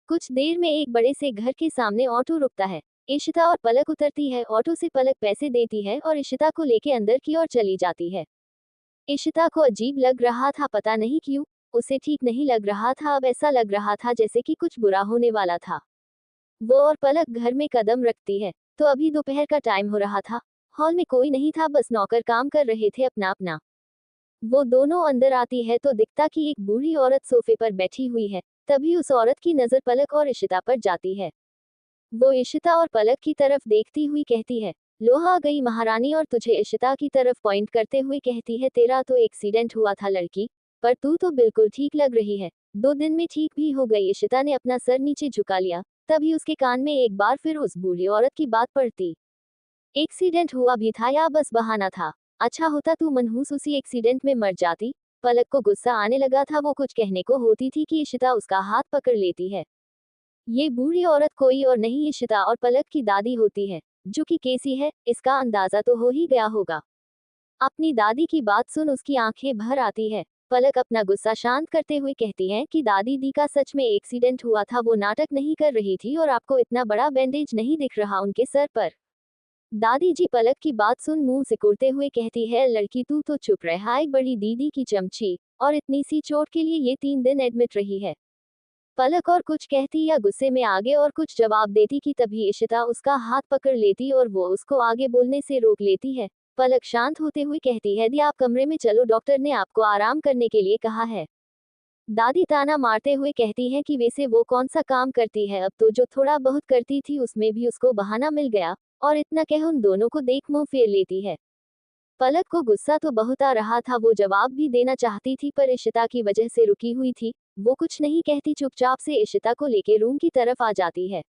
कुछ देर में एक बड़े से घर के सामने ऑटो रुकता है। इशिता और पलक उतरती है ऑटो से। पलक पैसे देती है और इशिता को लेके अंदर की ओर चली जाती है। इशिता को अजीब लग रहा था, पता नहीं क्यों। उसे ठीक नहीं लग रहा था, अब ऐसा लग रहा था जैसे कि कुछ बुरा होने वाला था। वो और पलक घर में कदम रखती है तो अभी दोपहर का टाइम हो रहा था। हॉल में कोई नहीं था, बस नौकर काम कर रहे थे अपना अपना। वो दोनों अंदर आती है तो दिखता कि एक बूढ़ी औरत सोफे पर बैठी हुई है। तभी उस औरत की नजर पलक और इशिता पर जाती है। वो इशिता और पलक की तरफ देखती हुई कहती है, लो आ गई महारानी, और तुझे इशिता की तरफ पॉइंट करते हुए कहती है, तेरा तो एक्सीडेंट हुआ था लड़की, पर तू तो बिल्कुल ठीक लग रही है, 2 दिन में ठीक भी हो गई। इशिता ने अपना सर नीचे झुका लिया। तभी उसके कान में एक बार फिर उस बूढ़ी औरत की बात पड़ती। एक्सीडेंट हुआ भी था या बस बहाना था? अच्छा होता तू मनहूस उसी एक्सीडेंट में मर जाती। पलक को गुस्सा आने लगा था, वो कुछ कहने को होती थी कि इशिता उसका हाथ पकड़ लेती है। ये बूढ़ी औरत कोई और नहीं इशिता और पलक की दादी होती है, जो कि कैसी है इसका अंदाजा तो हो ही गया होगा। अपनी दादी की बात सुन उसकी आंखें भर आती है। पलक अपना गुस्सा शांत करते हुए कहती है कि दादी दी का सच में एक्सीडेंट हुआ था, वो नाटक नहीं कर रही थी और आपको इतना बड़ा बैंडेज नहीं दिख रहा उनके सर पर। दादी जी पलक की बात सुन मुंह सिकुड़ते हुए कहती है, लड़की तू तो चुप रह, हाय बड़ी दीदी की चमची, और इतनी सी चोट के लिए ये 3 दिन एडमिट रही है। पलक और कुछ कहती या गुस्से में आगे और कुछ जवाब देती कि तभी इशिता उसका हाथ पकड़ लेती और वो उसको आगे बोलने से रोक लेती है। पलक शांत होते हुए कहती है, दी आप कमरे में चलो, डॉक्टर ने आपको आराम करने के लिए कहा है। दादी ताना मारते हुए कहती है कि वैसे वो कौन सा काम करती है, अब तो जो थोड़ा बहुत करती थी उसमें भी उसको बहाना मिल गया। और इतना कह उन दोनों को देख मुंह फेर लेती है। पलक को गुस्सा तो बहुत आ रहा था, वो जवाब भी देना चाहती थी पर इशिता की वजह से रुकी हुई थी। वो कुछ नहीं कहती, चुपचाप से इशिता को लेके रूम की तरफ आ जाती है।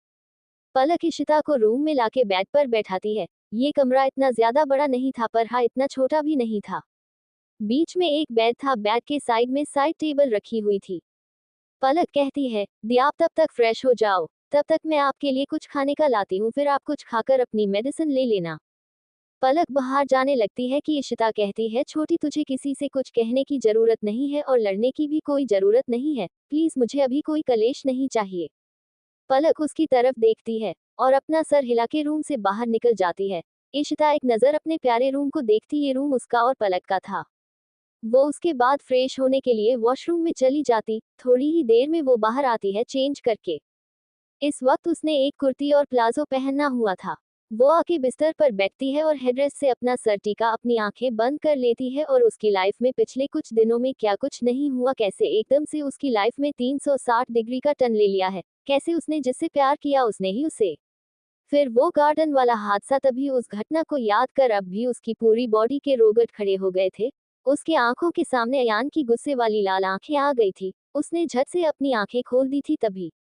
पलक इशिता को रूम में लाके बेड पर बैठाती है। ये कमरा इतना ज्यादा बड़ा नहीं था पर हाँ इतना छोटा भी नहीं था। बीच में एक बेड था, बेड के साइड में साइड टेबल रखी हुई थी। पलक कहती है, दी आप तब तक फ्रेश हो जाओ, तब तक मैं आपके लिए कुछ खाने का लाती हूँ, फिर आप कुछ खाकर अपनी मेडिसिन ले लेना। पलक बाहर जाने लगती है कि इशिता कहती है, छोटी तुझे किसी से कुछ कहने की जरूरत नहीं है और लड़ने की भी कोई जरूरत नहीं है, प्लीज मुझे अभी कोई कलेश नहीं चाहिए। पलक उसकी तरफ देखती है और अपना सर हिला के रूम से बाहर निकल जाती है। इशिता एक नजर अपने प्यारे रूम को देखती, ये रूम उसका और पलक का था। वो उसके बाद फ्रेश होने के लिए वॉशरूम में चली जाती। थोड़ी ही देर में वो बाहर आती है चेंज करके। इस वक्त उसने एक कुर्ती और प्लाजो पहना हुआ था। वो आके बिस्तर पर बैठती है और हेडरेस्ट से अपना सर टीका अपनी आंखें बंद कर लेती है और उसकी लाइफ में पिछले कुछ दिनों में क्या कुछ नहीं हुआ, कैसे एकदम से उसकी लाइफ में 360 डिग्री का टर्न ले लिया है, कैसे उसने जिससे प्यार किया उसने ही उसे। फिर वो गार्डन वाला हादसा, तभी उस घटना को याद कर अब भी उसकी पूरी बॉडी के रोगट खड़े हो गए थे। उसकी आंखों के सामने अयान की गुस्से वाली लाल आंखें आ गई थी। उसने झट से अपनी आंखें खोल दी थी तभी